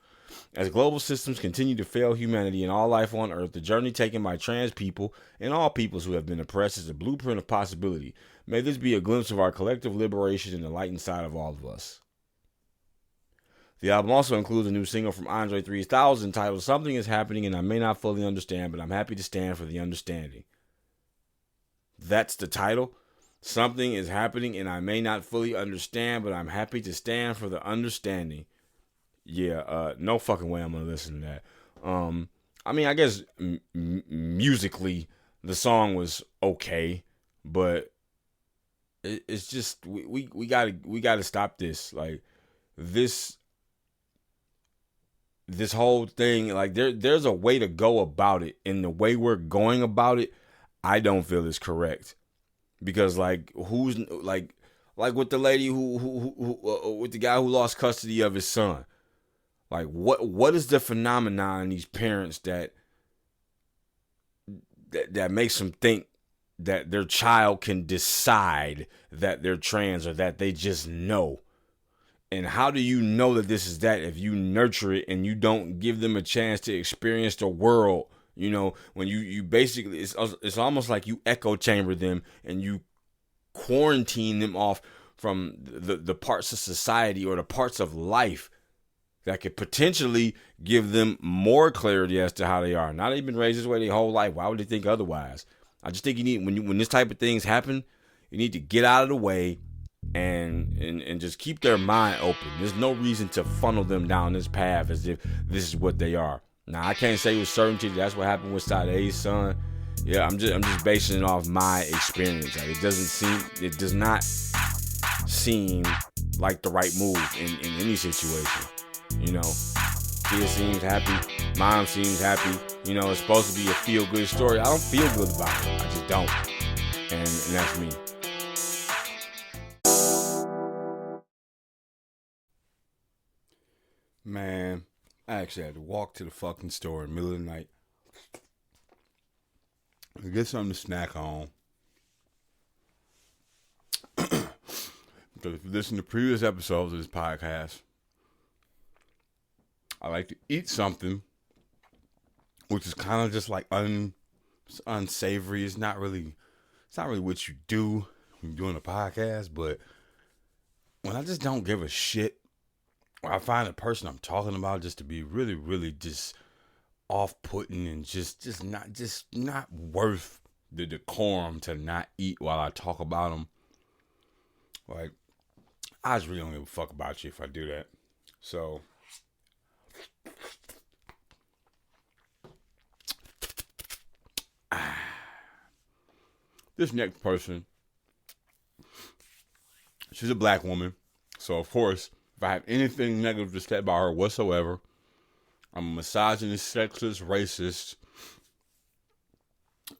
[SPEAKER 1] As global systems continue to fail humanity and all life on Earth, the journey taken by trans people and all peoples who have been oppressed is a blueprint of possibility. May this be a glimpse of our collective liberation and the light inside of all of us. The album also includes a new single from Andre 3000 titled Something Is Happening and I May Not Fully Understand, But I'm Happy to Stand for the Understanding. That's the title. Something is happening and I may not fully understand, but I'm happy to stand for the understanding. Yeah, no fucking way I'm going to listen to that. I mean, I guess musically the song was okay, but it's just we got to stop this. Like this whole thing, like there's a way to go about it, and the way we're going about it, I don't feel is correct. Because like who's like with the lady who with the guy who lost custody of his son. Like what is the phenomenon in these parents that makes them think that their child can decide that they're trans or that they just know? And how do you know that this is that if you nurture it and you don't give them a chance to experience the world? You know, when you basically, it's almost like you echo chamber them and you quarantine them off from the parts of society or the parts of life that could potentially give them more clarity as to how they are. Now they've been raised this way their whole life. Why would they think otherwise? I just think you need, when this type of things happen, you need to get out of the way and just keep their mind open. There's no reason to funnel them down this path as if this is what they are. Now I can't say with certainty that's what happened with Sade's son. Yeah, I'm just basing it off my experience. Like, it does not seem like the right move in any situation. You know, kid seems happy, mom seems happy. You know, it's supposed to be a feel-good story. I don't feel good about it. I just don't. And that's me. Man, I actually had to walk to the fucking store in the middle of the night to get something to snack on. Because if you listen to previous episodes of this podcast, I like to eat something which is kind of just like unsavory. It's not really what you do when you're doing a podcast, but when I just don't give a shit, or I find the person I'm talking about just to be really, really just off-putting and just not worth the decorum to not eat while I talk about them. Like, I just really don't give a fuck about you if I do that. So, this next person, she's a black woman. So, of course, if I have anything negative to say about her whatsoever, I'm a misogynist, sexist, racist.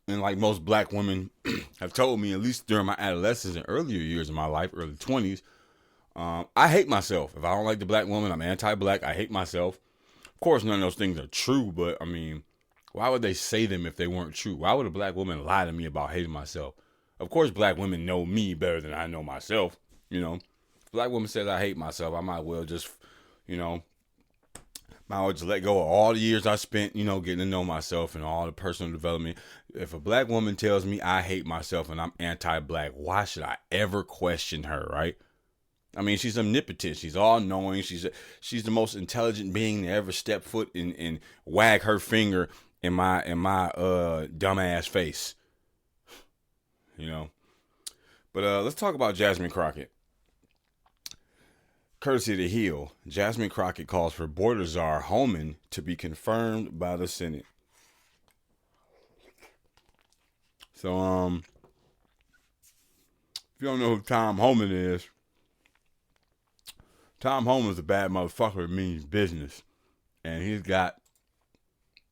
[SPEAKER 1] And like most black women have told me, at least during my adolescence and earlier years of my life, early 20s, I hate myself. If I don't like the black woman, I'm anti-black. I hate myself. Of course, none of those things are true, but I mean, why would they say them if they weren't true? Why would a black woman lie to me about hating myself? Of course, black women know me better than I know myself. You know, if a black woman says I hate myself, I might well just, might well just let go of all the years I spent, getting to know myself and all the personal development. If a black woman tells me I hate myself and I'm anti-black, why should I ever question her, right? I mean, she's omnipotent. She's all-knowing. She's the most intelligent being to ever step foot and wag her finger in my dumbass face. But let's talk about Jasmine Crockett. Courtesy of The Hill, Jasmine Crockett calls for border czar Homan to be confirmed by the Senate. So, if you don't know who Tom Homan is, Tom Homan's a bad motherfucker that means business. And he's got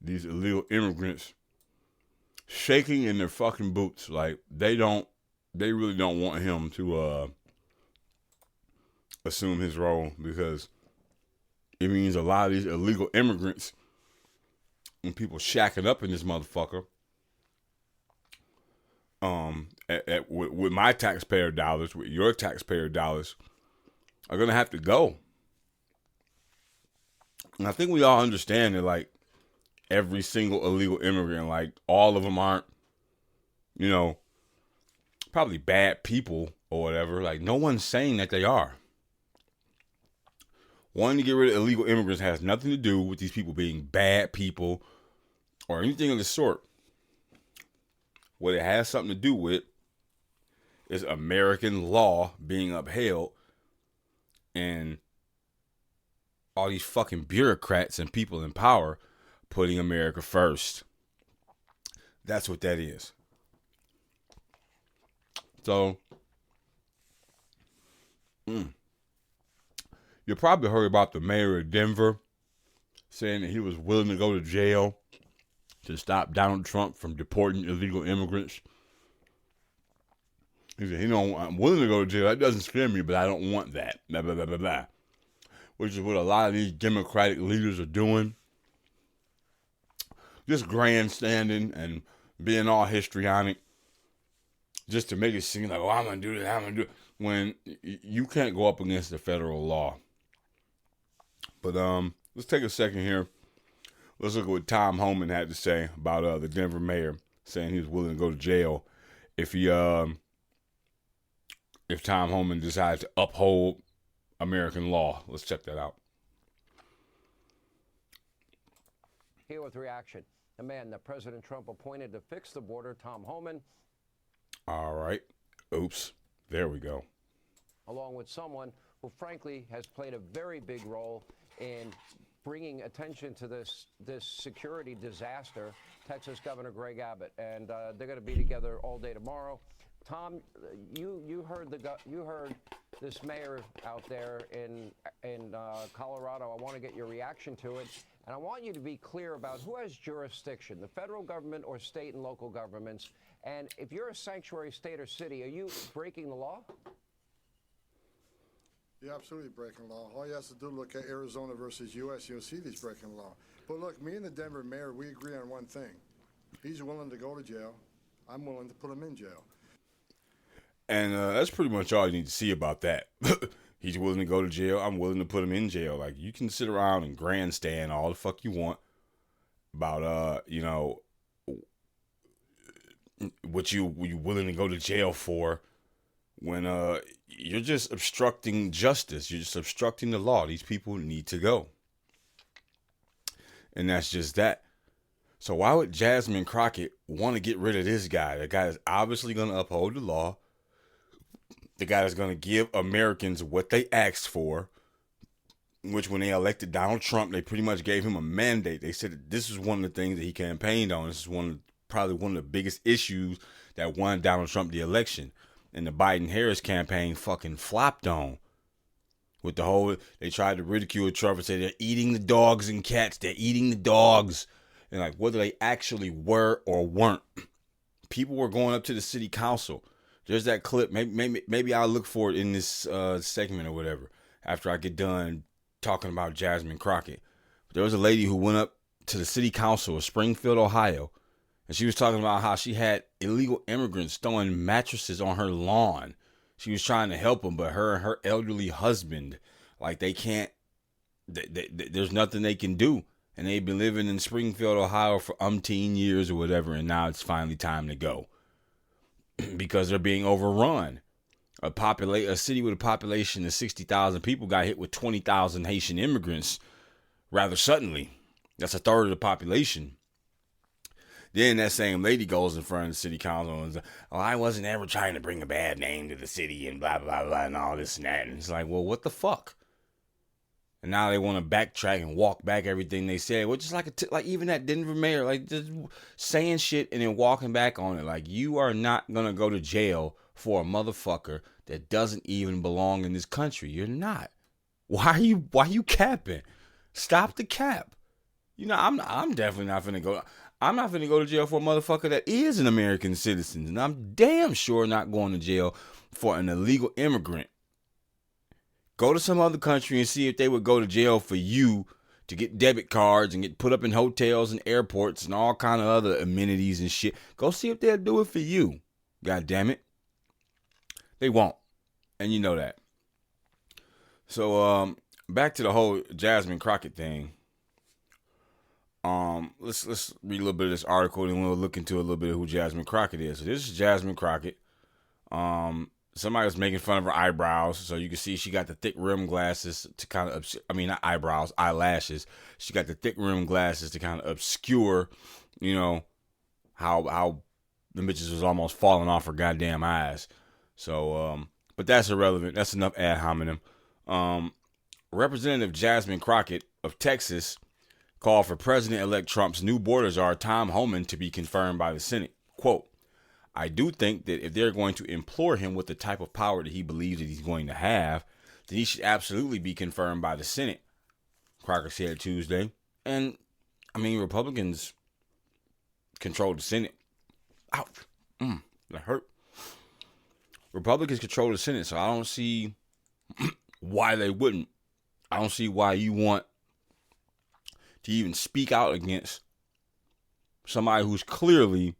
[SPEAKER 1] these illegal immigrants shaking in their fucking boots. Like, they really don't want him to assume his role, because it means a lot of these illegal immigrants and people shacking up in this motherfucker, with my taxpayer dollars, with your taxpayer dollars, are gonna have to go. And I think we all understand that, like, every single illegal immigrant, like, all of them aren't, you know, probably bad people or whatever. Like, no one's saying that they are. Wanting to get rid of illegal immigrants has nothing to do with these people being bad people or anything of the sort. What it has something to do with is American law being upheld and all these fucking bureaucrats and people in power putting America first. That's what that is. So, you probably heard about the mayor of Denver saying that he was willing to go to jail to stop Donald Trump from deporting illegal immigrants. He said, I'm willing to go to jail. That doesn't scare me, but I don't want that. Blah, blah, blah, blah, blah. Which is what a lot of these Democratic leaders are doing. Just grandstanding and being all histrionic. Just to make it seem like, I'm going to do this, I'm going to do it. When you can't go up against the federal law. But let's take a second here. Let's look at what Tom Homan had to say about the Denver mayor saying he was willing to go to jail if Tom Homan decides to uphold American law. Let's check that out.
[SPEAKER 4] Here with reaction, the man that President Trump appointed to fix the border, Tom Homan.
[SPEAKER 1] All right. Oops. There we go.
[SPEAKER 4] Along with someone who, frankly, has played a very big role in bringing attention to this security disaster, Texas Governor Greg Abbott. And they're going to be together all day tomorrow. Tom, you heard this mayor out there in Colorado. I want to get your reaction to it. And I want you to be clear about who has jurisdiction, the federal government or state and local governments. And if you're a sanctuary state or city, are you breaking the law?
[SPEAKER 5] You're absolutely breaking law. All you have to do is look at Arizona versus U.S. You'll see these breaking law. But look, me and the Denver mayor, we agree on one thing. He's willing to go to jail. I'm willing to put him in jail.
[SPEAKER 1] And that's pretty much all you need to see about that. He's willing to go to jail. I'm willing to put him in jail. Like, you can sit around and grandstand all the fuck you want about, what you willing to go to jail for when you're just obstructing justice. You're just obstructing the law. These people need to go. And that's just that. So why would Jasmine Crockett want to get rid of this guy? The guy is obviously going to uphold the law. The guy is going to give Americans what they asked for, which when they elected Donald Trump, they pretty much gave him a mandate. They said that this is one of the things that he campaigned on. This is probably one of the biggest issues that won Donald Trump the election. And the Biden-Harris campaign fucking flopped on. With the whole, they tried to ridicule Trump and say they're eating the dogs and cats. They're eating the dogs. And like, whether they actually were or weren't. People were going up to the city council. There's that clip. Maybe I'll look for it in this segment or whatever after I get done talking about Jasmine Crockett. But there was a lady who went up to the city council of Springfield, Ohio, and she was talking about how she had illegal immigrants throwing mattresses on her lawn. She was trying to help them, but her and her elderly husband, like, they can't. There's nothing they can do, and they've been living in Springfield, Ohio for umpteen years or whatever, and now it's finally time to go. Because they're being overrun. A city with a population of 60,000 people got hit with 20,000 Haitian immigrants rather suddenly. That's a third of the population. Then that same lady goes in front of the city council and says, I wasn't ever trying to bring a bad name to the city and blah, blah, blah, and all this and that. And it's like, well, what the fuck? And now they want to backtrack and walk back everything they said, which is like even that Denver mayor, like, just saying shit and then walking back on it. Like, you are not going to go to jail for a motherfucker that doesn't even belong in this country. You're not. Why are you capping? Stop the cap. I'm definitely not going to go. I'm not finna go to jail for a motherfucker that is an American citizen. And I'm damn sure not going to jail for an illegal immigrant. Go to some other country and see if they would go to jail for you to get debit cards and get put up in hotels and airports and all kind of other amenities and shit. Go see if they'll do it for you. God damn it. They won't. And you know that. So, back to the whole Jasmine Crockett thing. Let's read a little bit of this article and we'll look into a little bit of who Jasmine Crockett is. So this is Jasmine Crockett. Somebody was making fun of her eyebrows, so you can see she got the thick rim glasses to kind of, not eyebrows, eyelashes. She got the thick rim glasses to kind of obscure, how the bitches was almost falling off her goddamn eyes. So, but that's irrelevant. That's enough ad hominem. Representative Jasmine Crockett of Texas called for President-elect Trump's new border czar, Tom Homan, to be confirmed by the Senate. Quote, I do think that if they're going to implore him with the type of power that he believes that he's going to have, then he should absolutely be confirmed by the Senate, Crockett said Tuesday. And, Republicans control the Senate. Ouch. That hurt. Republicans control the Senate, so I don't see why they wouldn't. I don't see why you want to even speak out against somebody who's clearly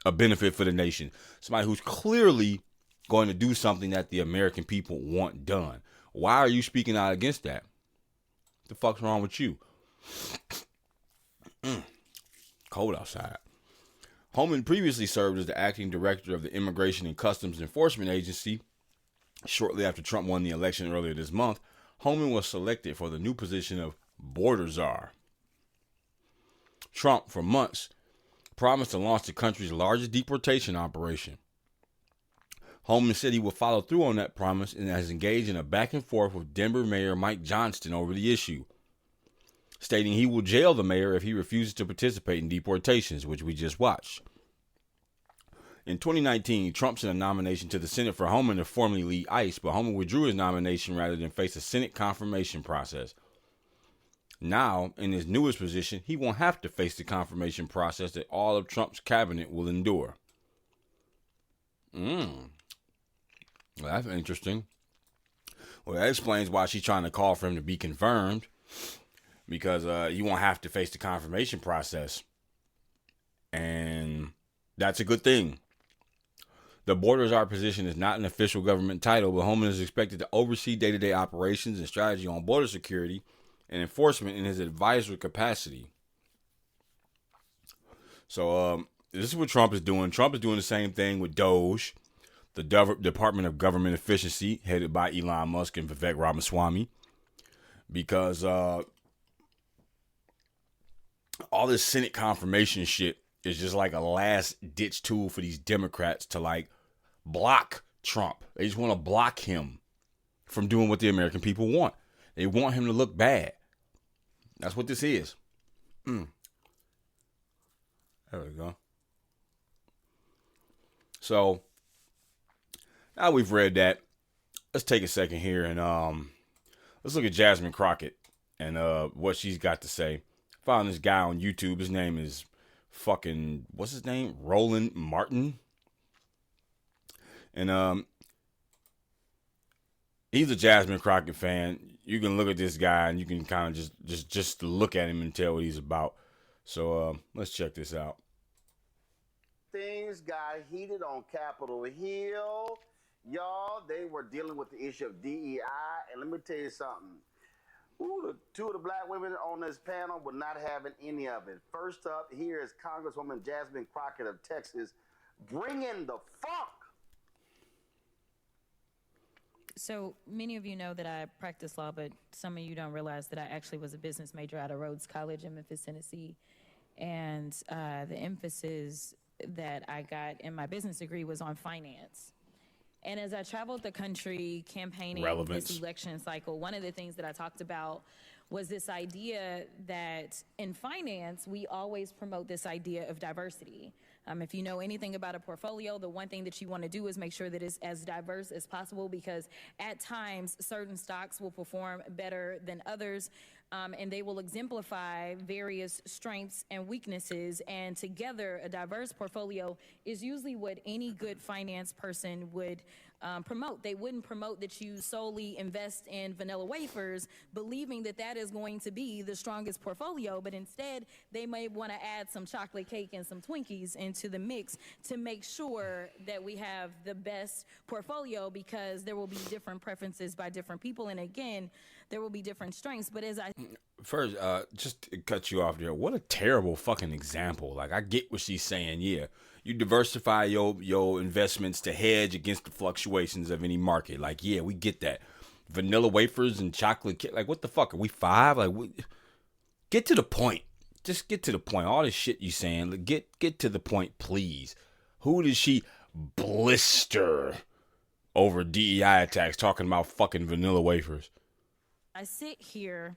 [SPEAKER 1] a benefit for the nation. Somebody who's clearly going to do something that the American people want done. Why are you speaking out against that? What the fuck's wrong with you? Cold outside. Homan previously served as the acting director of the Immigration and Customs Enforcement Agency. Shortly after Trump won the election earlier this month, Homan was selected for the new position of border czar. Trump, for months, promised to launch the country's largest deportation operation. Homan said he would follow through on that promise and has engaged in a back and forth with Denver Mayor Mike Johnston over the issue, stating he will jail the mayor if he refuses to participate in deportations, which we just watched. In 2019, Trump sent a nomination to the Senate for Homan to formally lead ICE, but Homan withdrew his nomination rather than face a Senate confirmation process. Now, in his newest position, he won't have to face the confirmation process that all of Trump's cabinet will endure. Well, that's interesting. Well, that explains why she's trying to call for him to be confirmed, because you won't have to face the confirmation process. And that's a good thing. The border czar position is not an official government title, but Homan is expected to oversee day-to-day operations and strategy on border security and enforcement in his advisory capacity. So this is what Trump is doing. Trump is doing the same thing with DOGE, the Department of Government Efficiency, headed by Elon Musk and Vivek Ramaswamy, because all this Senate confirmation shit is just like a last-ditch tool for these Democrats to, block Trump. They just want to block him from doing what the American people want. They want him to look bad. That's what this is. There we go. So, now we've read that, let's take a second here and let's look at Jasmine Crockett and what she's got to say. Found this guy on YouTube. His name is what's his name? Roland Martin. And he's a Jasmine Crockett fan. You can look at this guy and you can kind of just look at him and tell what he's about. So let's check this out.
[SPEAKER 6] Things got heated on Capitol Hill. Y'all, they were dealing with the issue of DEI. And let me tell you something. Two of the black women on this panel were not having any of it. First up, here is Congresswoman Jasmine Crockett of Texas bringing the funk.
[SPEAKER 7] So many of you know that I practice law, but some of you don't realize that I actually was a business major out of Rhodes College in Memphis, Tennessee. And the emphasis that I got in my business degree was on finance. And as I traveled the country campaigning this election cycle, one of the things that I talked about was this idea that in finance, we always promote this idea of diversity. If you know anything about a portfolio, the one thing that you want to do is make sure that it's as diverse as possible, because at times certain stocks will perform better than others. and they will exemplify various strengths and weaknesses. And together, a diverse portfolio is usually what any good finance person would promote. They wouldn't promote that you solely invest in vanilla wafers, believing that that is going to be the strongest portfolio, but instead they may want to add some chocolate cake and some Twinkies into the mix to make sure that we have the best portfolio, because there will be different preferences by different people, and again, there will be different strengths. But as I
[SPEAKER 1] First, just to cut you off there, what a terrible fucking example. Like, I get what she's saying. Yeah, you diversify your investments to hedge against the fluctuations of any market. Like, yeah, we get that. Vanilla wafers and chocolate cake. Like, what the fuck? Are we 5? Like, get to the point. Just get to the point. All this shit you saying, like, get to the point, please. Who did she blister over DEI attacks talking about fucking vanilla wafers?
[SPEAKER 7] I sit here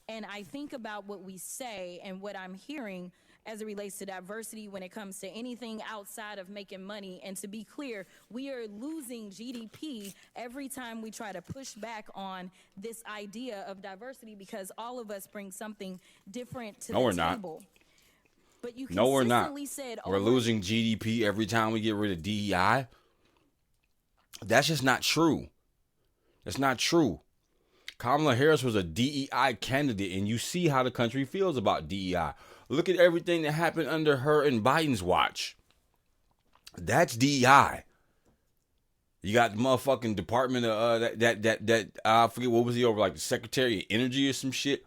[SPEAKER 7] and I think about what we say and what I'm hearing as it relates to diversity when it comes to anything outside of making money. And to be clear, we are losing GDP every time we try to push back on this idea of diversity, because all of us bring something different to the table. But you
[SPEAKER 1] No, we're not.
[SPEAKER 7] consistently said
[SPEAKER 1] We're losing GDP every time we get rid of DEI. That's just not true. That's not true. Kamala Harris was a DEI candidate, and you see how the country feels about DEI. Look at everything that happened under her and Biden's watch. That's DEI. You got the motherfucking department of that I forget what was he over, like the Secretary of Energy or some shit.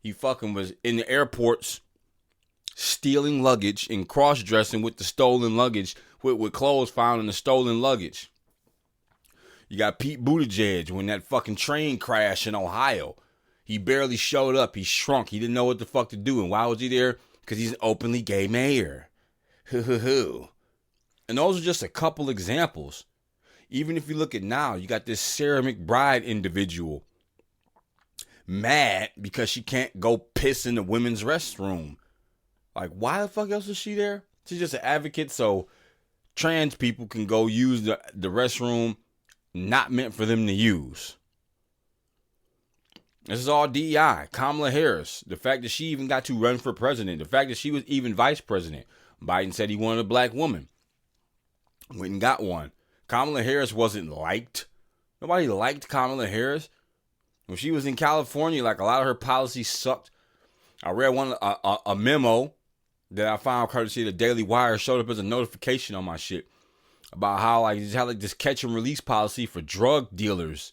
[SPEAKER 1] He fucking was in the airports stealing luggage and cross-dressing with the stolen luggage, with clothes found in the stolen luggage. You got Pete Buttigieg when that fucking train crashed in Ohio. He barely showed up. He shrunk. He didn't know what the fuck to do. And why was he there? Because he's an openly gay mayor. And those are just a couple examples. Even if you look at now, you got this Sarah McBride individual mad because she can't go piss in the women's restroom. Like, why the fuck else is she there? She's just an advocate so trans people can go use the restroom not meant for them to use. This is all DEI. Kamala Harris, the fact that she even got to run for president, the fact that she was even vice president. Biden said he wanted a black woman. Went and got one. Kamala Harris wasn't liked. Nobody liked Kamala Harris. When she was in California, like, a lot of her policies sucked. I read a memo that I found courtesy of the Daily Wire, showed up as a notification on my shit, about how like this catch and release policy for drug dealers,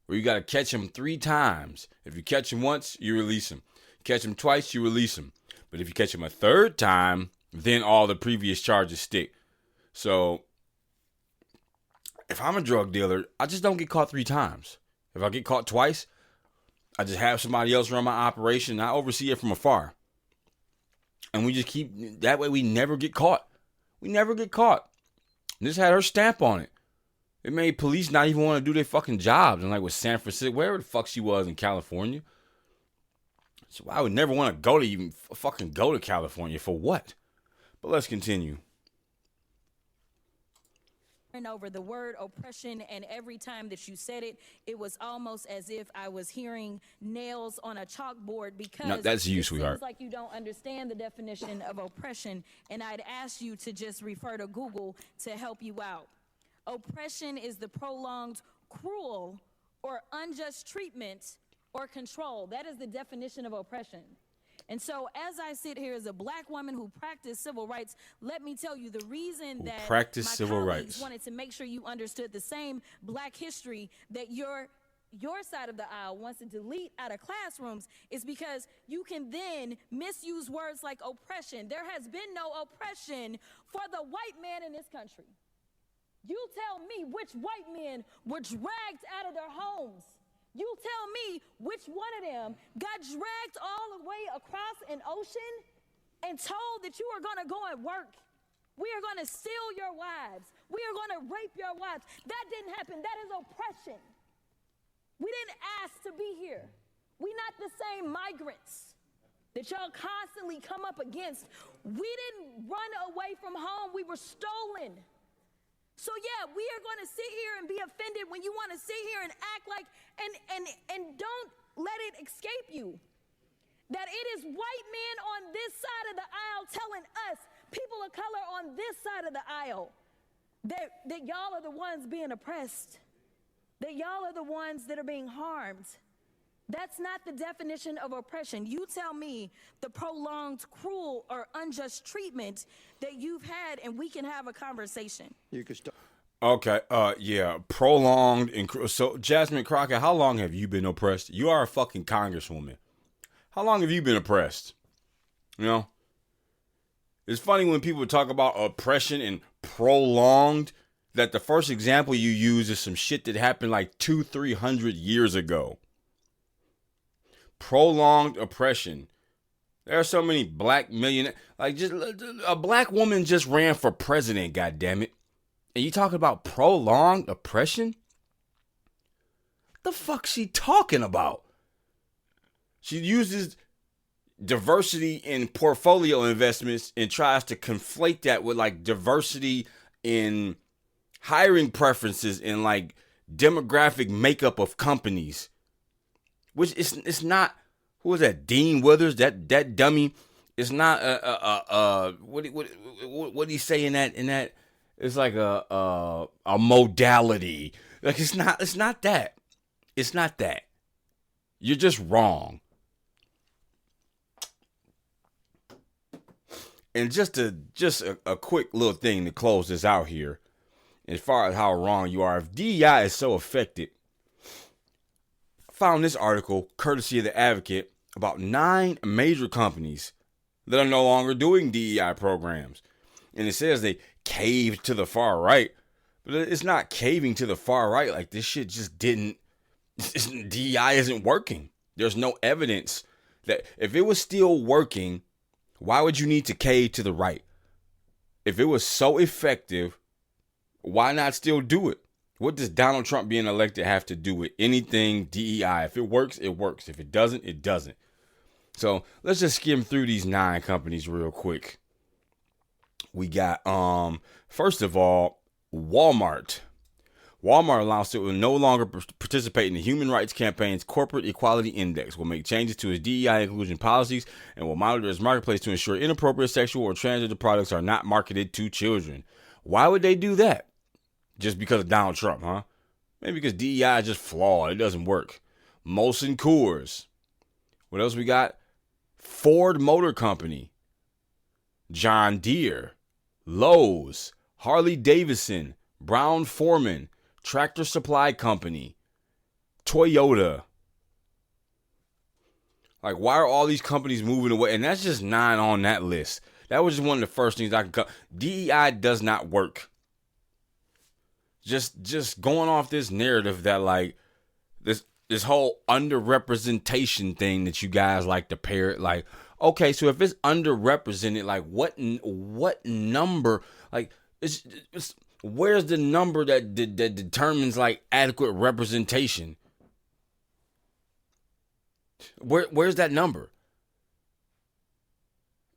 [SPEAKER 1] where you got to catch them 3 times. If you catch them once, you release them. Catch them twice, you release them. But if you catch them a 3rd time, then all the previous charges stick. So if I'm a drug dealer, I just don't get caught 3 times. If I get caught twice, I just have somebody else run my operation and I oversee it from afar. And we just keep, that way we never get caught. We never get caught. This had her stamp on it. It made police not even want to do their fucking jobs. And like with San Francisco, wherever the fuck she was in California. So I would never want to go to even fucking go to California. For what? But let's continue.
[SPEAKER 7] Over the word oppression, and every time that you said it, it was almost as if I was hearing nails on a chalkboard, because
[SPEAKER 1] no, that's you,
[SPEAKER 7] it
[SPEAKER 1] sweetheart.
[SPEAKER 7] seems like you don't understand the definition of oppression, and I'd ask you to just refer to Google to help you out. Oppression is the prolonged, cruel, or unjust treatment or control. That is the definition of oppression. And so as I sit here as a black woman who practiced civil rights, let me tell you the reason that my colleagues wanted to make sure you understood the same black history that your side of the aisle wants to delete out of classrooms is because you can then misuse words like oppression. There has been no oppression for the white man in this country. You tell me which white men were dragged out of their homes. You tell me which one of them got dragged all the way across an ocean and told that you are going to go and work. We are going to steal your wives. We are going to rape your wives. That didn't happen. That is oppression. We didn't ask to be here. We're not the same migrants that y'all constantly come up against. We didn't run away from home. We were stolen. So yeah, we are going to sit here and be offended when you want to sit here and act like and don't
[SPEAKER 8] let it escape you that it is white men on this side of the aisle telling us, people of color on this side of the aisle, that y'all are the ones being oppressed, that y'all are the ones that are being harmed. That's not the definition of oppression. You tell me the prolonged, cruel, or unjust treatment that you've had, and we can have a conversation.
[SPEAKER 5] You can start.
[SPEAKER 1] Okay, yeah, prolonged and so Jasmine Crockett, how long have you been oppressed? You are a fucking congresswoman. How long have you been oppressed? You know, it's funny when people talk about oppression and prolonged, that the first example you use is some shit that happened like 200-300 years ago. Prolonged oppression. There are so many black millionaires. Like, just a black woman just ran for president, goddammit. And you talking about prolonged oppression? The fuck's she talking about? She uses diversity in portfolio investments and tries to conflate that with like diversity in hiring preferences and like demographic makeup of companies. Which it's not. Who was that? Dean Withers, that dummy. It's not what he say in that. It's like a modality. Like it's not that. It's not that. You're just wrong. And just a quick little thing to close this out here, as far as how wrong you are. If DEI is so affected, I found this article courtesy of The Advocate about 9 major companies that are no longer doing DEI programs. And it says they caved to the far right, but it's not caving to the far right. Like, this shit just didn't, DEI isn't working. There's no evidence that if it was still working, why would you need to cave to the right? If it was so effective, why not still do it? What does Donald Trump being elected have to do with anything DEI? If it works, it works. If it doesn't, it doesn't. So let's just skim through these 9 companies real quick. We got, first of all, Walmart. Walmart announced it will no longer participate in the Human Rights Campaign's Corporate Equality Index, will make changes to its DEI inclusion policies, and will monitor its marketplace to ensure inappropriate sexual or transgender products are not marketed to children. Why would they do that? Just because of Donald Trump, huh? Maybe because DEI is just flawed. It doesn't work. Molson Coors. What else we got? Ford Motor Company. John Deere. Lowe's. Harley Davidson. Brown Forman. Tractor Supply Company. Toyota. Like, why are all these companies moving away? And that's just 9 on that list. That was just one of the first things I could come. DEI does not work. Just going off this narrative that like this whole underrepresentation thing that you guys like to parrot. Like, okay, so if it's underrepresented, like what number? Like, it's where's the number that determines like adequate representation? Where's that number?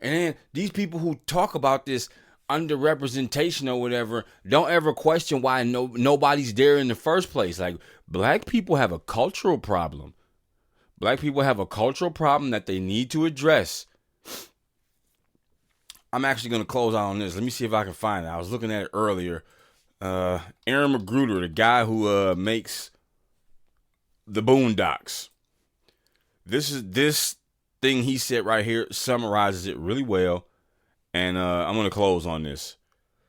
[SPEAKER 1] And then these people who talk about this underrepresentation or whatever don't ever question why nobody's there in the first place. Like, black people have a cultural problem. Black people have a cultural problem that they need to address. I'm actually going to close out on this. Let me see if I can find it. I was looking at it earlier. Aaron Magruder, the guy who makes the Boondocks. This thing he said right here summarizes it really well. And I'm going to close on this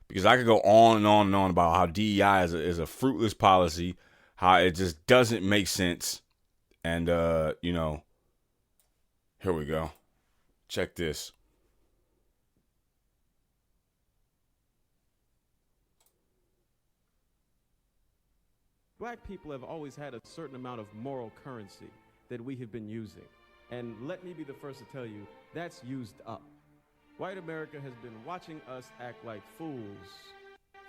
[SPEAKER 1] because I could go on and on and on about how DEI is a fruitless policy, how it just doesn't make sense. And, here we go. Check this.
[SPEAKER 9] Black people have always had a certain amount of moral currency that we have been using. And let me be the first to tell you, that's used up. White America has been watching us act like fools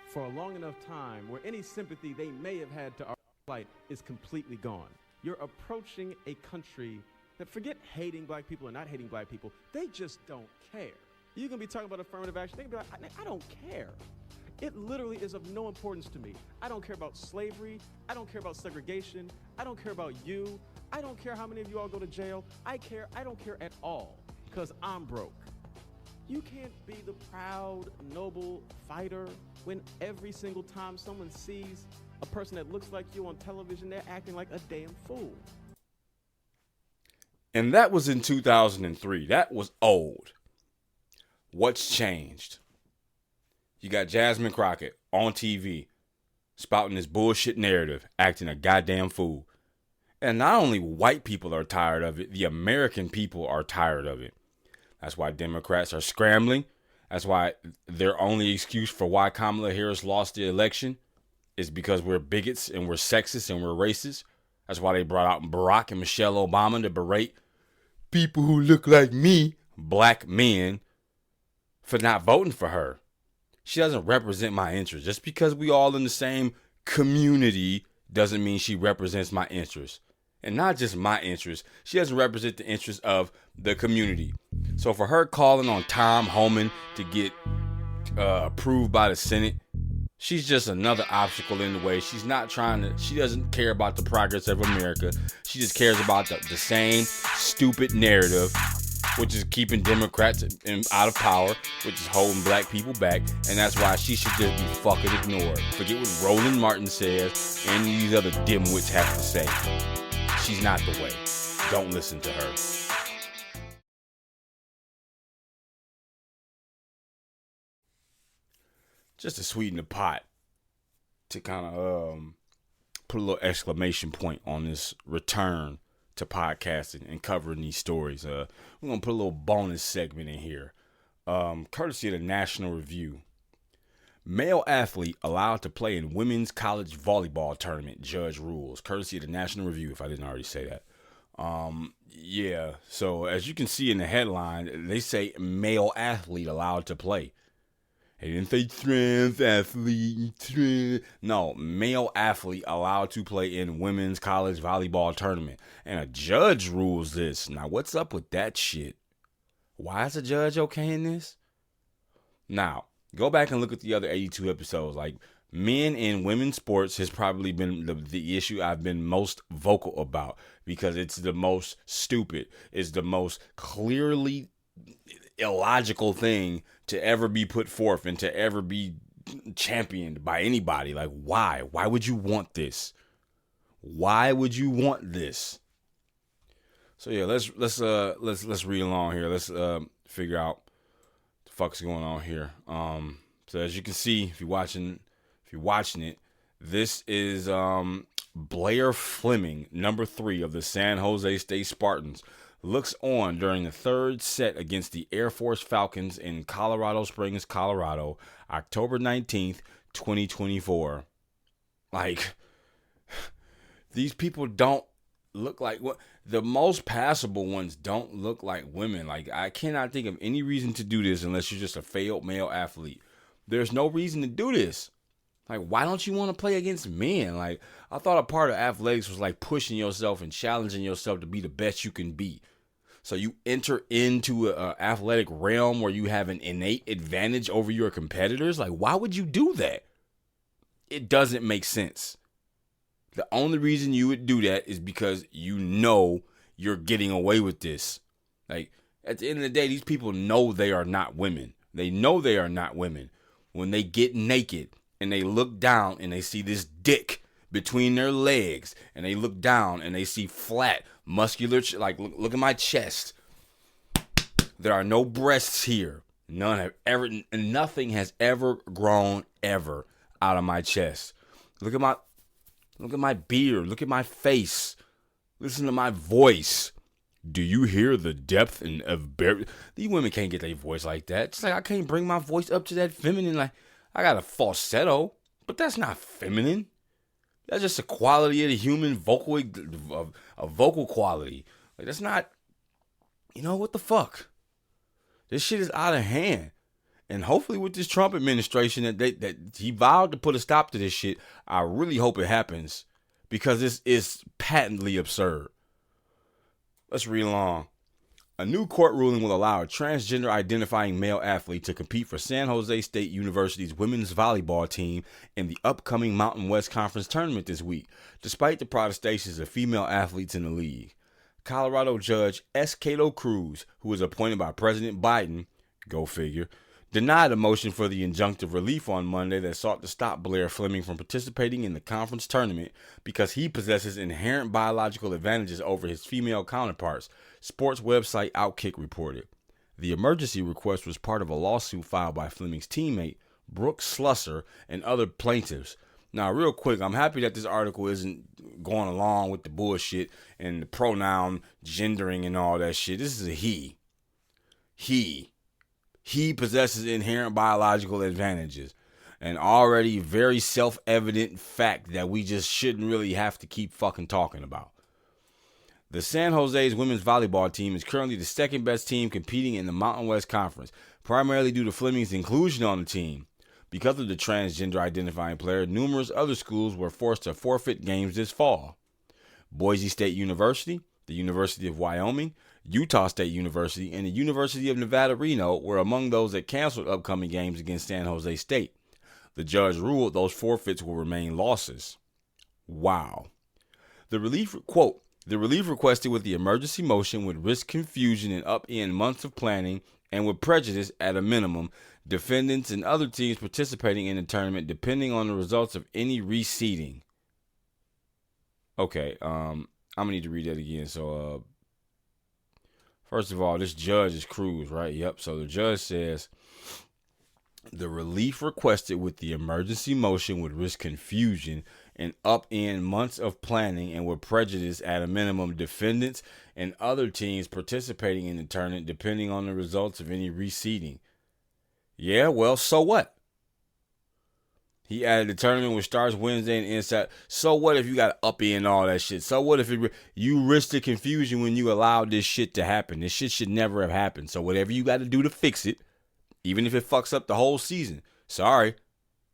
[SPEAKER 9] for a long enough time where any sympathy they may have had to our plight is completely gone. You're approaching a country that, forget hating black people or not hating black people, they just don't care. You're going to be talking about affirmative action. They're going to be like, I don't care. It literally is of no importance to me. I don't care about slavery. I don't care about segregation. I don't care about you. I don't care how many of you all go to jail. I don't care at all, because I'm broke. You can't be the proud, noble fighter when every single time someone sees a person that looks like you on television, they're acting like a damn fool.
[SPEAKER 1] And that was in 2003. That was old. What's changed? You got Jasmine Crockett on TV spouting this bullshit narrative, acting a goddamn fool. And not only white people are tired of it, the American people are tired of it. That's why Democrats are scrambling. That's why their only excuse for why Kamala Harris lost the election is because we're bigots and we're sexist and we're racist. That's why they brought out Barack and Michelle Obama to berate people who look like me, black men, for not voting for her. She doesn't represent my interests. Just because we all in the same community doesn't mean she represents my interests. And not just my interests. She doesn't represent the interests of the community. So for her calling on Tom Homan to get approved by the Senate, she's just another obstacle in the way. She doesn't care about the progress of America. She just cares about the same stupid narrative, which is keeping Democrats out of power, which is holding black people back. And that's why she should just be fucking ignored. Forget what Roland Martin says and these other dimwits have to say. She's not the way. Don't listen to her. Just to sweeten the pot, to kind of put a little exclamation point on this return to podcasting and covering these stories. We're going to put a little bonus segment in here, courtesy of the National Review. Male athlete allowed to play in women's college volleyball tournament, judge rules. Courtesy of the National Review, if I didn't already say that. Yeah, so as you can see in the headline, they say male athlete allowed to play. They didn't say trans athlete. No, male athlete allowed to play in women's college volleyball tournament. And a judge rules this. Now, what's up with that shit? Why is a judge okay in this? Now, go back and look at the other 82 episodes. Like, men in women's sports has probably been the issue I've been most vocal about, because it's the most stupid. It's the most clearly illogical thing to ever be put forth and to ever be championed by anybody. Like, why? Why would you want this? Why would you want this? So yeah, let's read along here. Let's figure out what the fuck's going on here. So as you can see, if you're watching it, this is Blair Fleming, number 3 of the San Jose State Spartans, looks on during the third set against the Air Force Falcons in Colorado Springs, Colorado, October 19th, 2024. Like, these people don't look like what the most passable ones don't look like women. Like, I cannot think of any reason to do this unless you're just a failed male athlete. There's no reason to do this. Like, why don't you want to play against men? Like, I thought a part of athletics was like pushing yourself and challenging yourself to be the best you can be. So you enter into an athletic realm where you have an innate advantage over your competitors. Like, why would you do that? It doesn't make sense. The only reason you would do that is because you know you're getting away with this. Like, at the end of the day, these people know they are not women. They know they are not women. When they get naked and they look down and they see this dick between their legs, and they look down and they see flat, muscular, like, look at my chest. There are no breasts here. Nothing has ever grown ever out of my chest. Look at my beard. Look at my face. Listen to my voice. Do you hear the depth of these women can't get their voice like that. Just like I can't bring my voice up to that feminine. Like, I got a falsetto, but that's not feminine. That's just a quality of the human vocal quality. Like, that's not, what the fuck? This shit is out of hand. And hopefully with this Trump administration that he vowed to put a stop to this shit, I really hope it happens, because this is patently absurd. Let's read along. A new court ruling will allow a transgender-identifying male athlete to compete for San Jose State University's women's volleyball team in the upcoming Mountain West Conference tournament this week, despite the protestations of female athletes in the league. Colorado Judge S. Cato Cruz, who was appointed by President Biden, go figure, denied a motion for the injunctive relief on Monday that sought to stop Blair Fleming from participating in the conference tournament because he possesses inherent biological advantages over his female counterparts, sports website Outkick reported. The emergency request was part of a lawsuit filed by Fleming's teammate, Brooke Slusser, and other plaintiffs. Now, real quick, I'm happy that this article isn't going along with the bullshit and the pronoun gendering and all that shit. This is a he. He possesses inherent biological advantages, an already very self-evident fact that we just shouldn't really have to keep fucking talking about. The San Jose's women's volleyball team is currently the second best team competing in the Mountain West Conference, primarily due to Fleming's inclusion on the team. Because of the transgender identifying player, numerous other schools were forced to forfeit games this fall. Boise State University, the University of Wyoming, Utah State University, and the University of Nevada, Reno were among those that canceled upcoming games against San Jose State. The judge ruled those forfeits will remain losses. Wow. The relief requested with the emergency motion would risk confusion and upend months of planning and would prejudice, at a minimum, defendants and other teams participating in the tournament depending on the results of any reseeding. Okay, I'm going to need to read that again. So, first of all, this judge is Cruz, right? Yep. So the judge says the relief requested with the emergency motion would risk confusion and upend months of planning and would prejudice, at a minimum, defendants and other teams participating in the tournament depending on the results of any reseeding. Yeah, well, so what? He added the tournament which starts Wednesday and ends Saturday. So what if you got to upend all that shit? So what if you risk the confusion when you allowed this shit to happen? This shit should never have happened. So whatever you got to do to fix it, even if it fucks up the whole season. Sorry.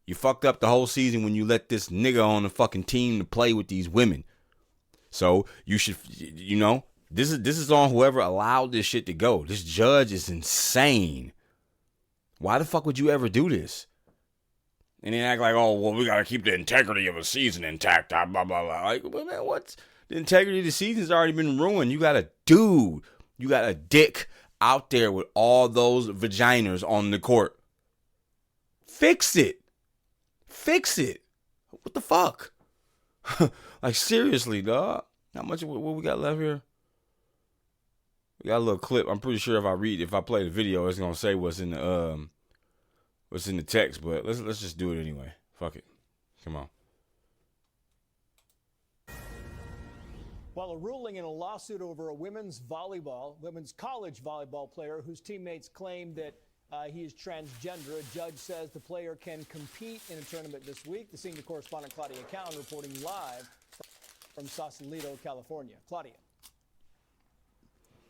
[SPEAKER 1] You fucked up the whole season when you let this nigga on the fucking team to play with these women. So you should, this is on whoever allowed this shit to go. This judge is insane. Why the fuck would you ever do this? And then act like, oh, well, we got to keep the integrity of a season intact, blah, blah, blah. Like, well, man, what's the integrity of the season's already been ruined. You got a dick out there with all those vaginas on the court. Fix it. What the fuck? Like, seriously, dog. How much, what we got left here? We got a little clip. I'm pretty sure if I play the video, it's going to say what's in the text, but let's just do it anyway. Fuck it. Come on.
[SPEAKER 10] While a ruling in a lawsuit over a women's college volleyball player whose teammates claim that he is transgender, a judge says the player can compete in a tournament this week. The senior correspondent Claudia Cowan reporting live from Sausalito, California. Claudia.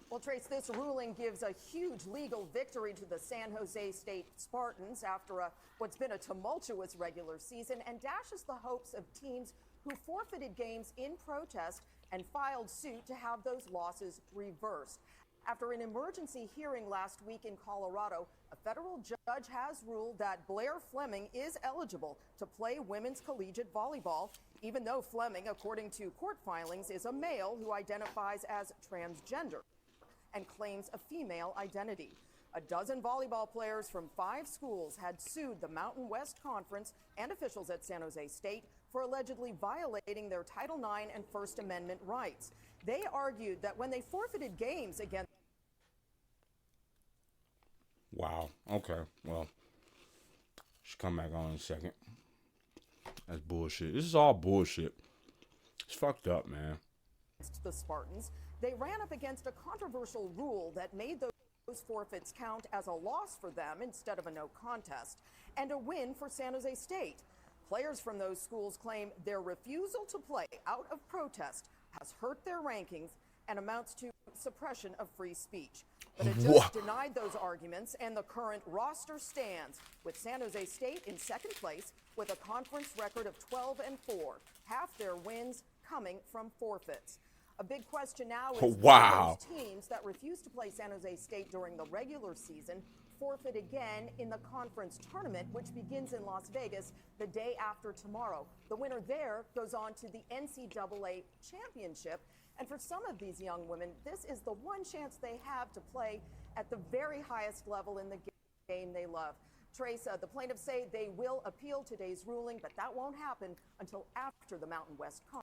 [SPEAKER 11] Well, Trace, this ruling gives a huge legal victory to the San Jose State Spartans after what's been a tumultuous regular season and dashes the hopes of teams who forfeited games in protest and filed suit to have those losses reversed. After an emergency hearing last week in Colorado, a federal judge has ruled that Blair Fleming is eligible to play women's collegiate volleyball, even though Fleming, according to court filings, is a male who identifies as transgender and claims a female identity. A dozen volleyball players from 5 schools had sued the Mountain West Conference and officials at San Jose State for allegedly violating their Title IX and First Amendment rights. They argued that when they forfeited games against...
[SPEAKER 1] Wow. Okay. Well, should come back on in a second. That's bullshit. This is all bullshit. It's fucked up, man.
[SPEAKER 11] The Spartans, they ran up against a controversial rule that made those forfeits count as a loss for them instead of a no contest, and a win for San Jose State. Players from those schools claim their refusal to play out of protest has hurt their rankings and amounts to suppression of free speech. But a judge denied those arguments, and the current roster stands with San Jose State in second place with a conference record of 12-4, half their wins coming from forfeits. A big question now is
[SPEAKER 1] Wow.
[SPEAKER 11] those teams that refuse to play San Jose State during the regular season forfeit again in the conference tournament, which begins in Las Vegas the day after tomorrow. The winner there goes on to the NCAA championship. And for some of these young women, this is the one chance they have to play at the very highest level in the game they love. Trace, the plaintiffs say they will appeal today's ruling, but that won't happen until after the Mountain West Conference.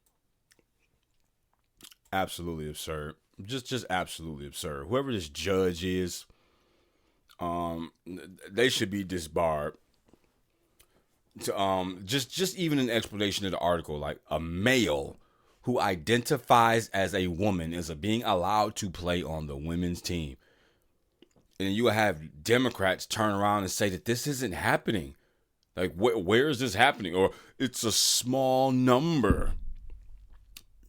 [SPEAKER 1] Absolutely absurd. Just absolutely absurd. Whoever this judge is, they should be disbarred. Just even an explanation of the article, like a male who identifies as a woman is being allowed to play on the women's team. And you have Democrats turn around and say that this isn't happening. Like, where is this happening? Or it's a small number.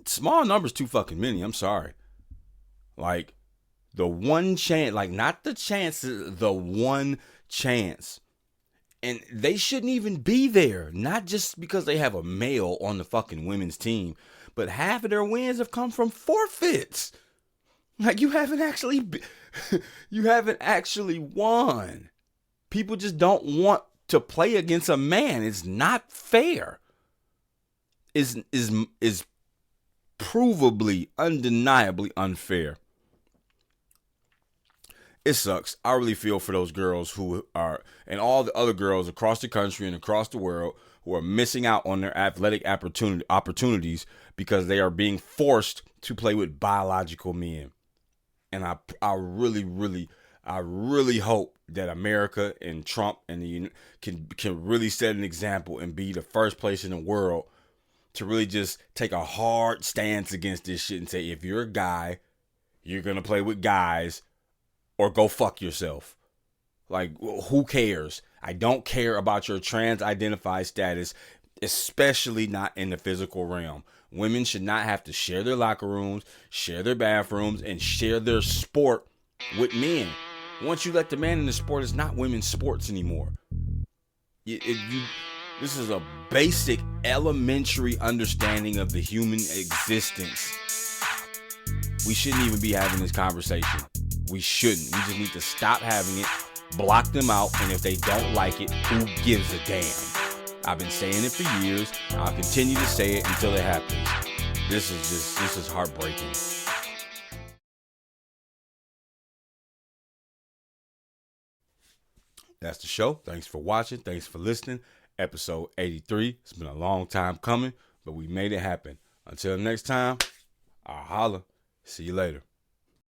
[SPEAKER 1] Small number's too fucking many. I'm sorry. Like, the one chance, like, not the chances, the one chance. And they shouldn't even be there. Not just because they have a male on the fucking women's team, but half of their wins have come from forfeits. Like, you haven't actually won. People just don't want to play against a man. It's not fair. Is provably, undeniably unfair. It sucks. I really feel for those girls who are, and all the other girls across the country and across the world who are missing out on their athletic opportunities because they are being forced to play with biological men. And I really hope that America and Trump and can really set an example and be the first place in the world to really just take a hard stance against this shit and say, if you're a guy, you're going to play with guys, or go fuck yourself. Like, who cares? I don't care about your trans-identified status, especially not in the physical realm. Women should not have to share their locker rooms, share their bathrooms, and share their sport with men. Once you let the man in the sport, it's not women's sports anymore. This is a basic, elementary understanding of the human existence. We shouldn't even be having this conversation. We shouldn't. We just need to stop having it, block them out, and if they don't like it, who gives a damn? I've been saying it for years. I'll continue to say it until it happens. This is heartbreaking. That's the show. Thanks for watching. Thanks for listening. Episode 83. It's been a long time coming, but we made it happen. Until next time, I'll holla. See you later.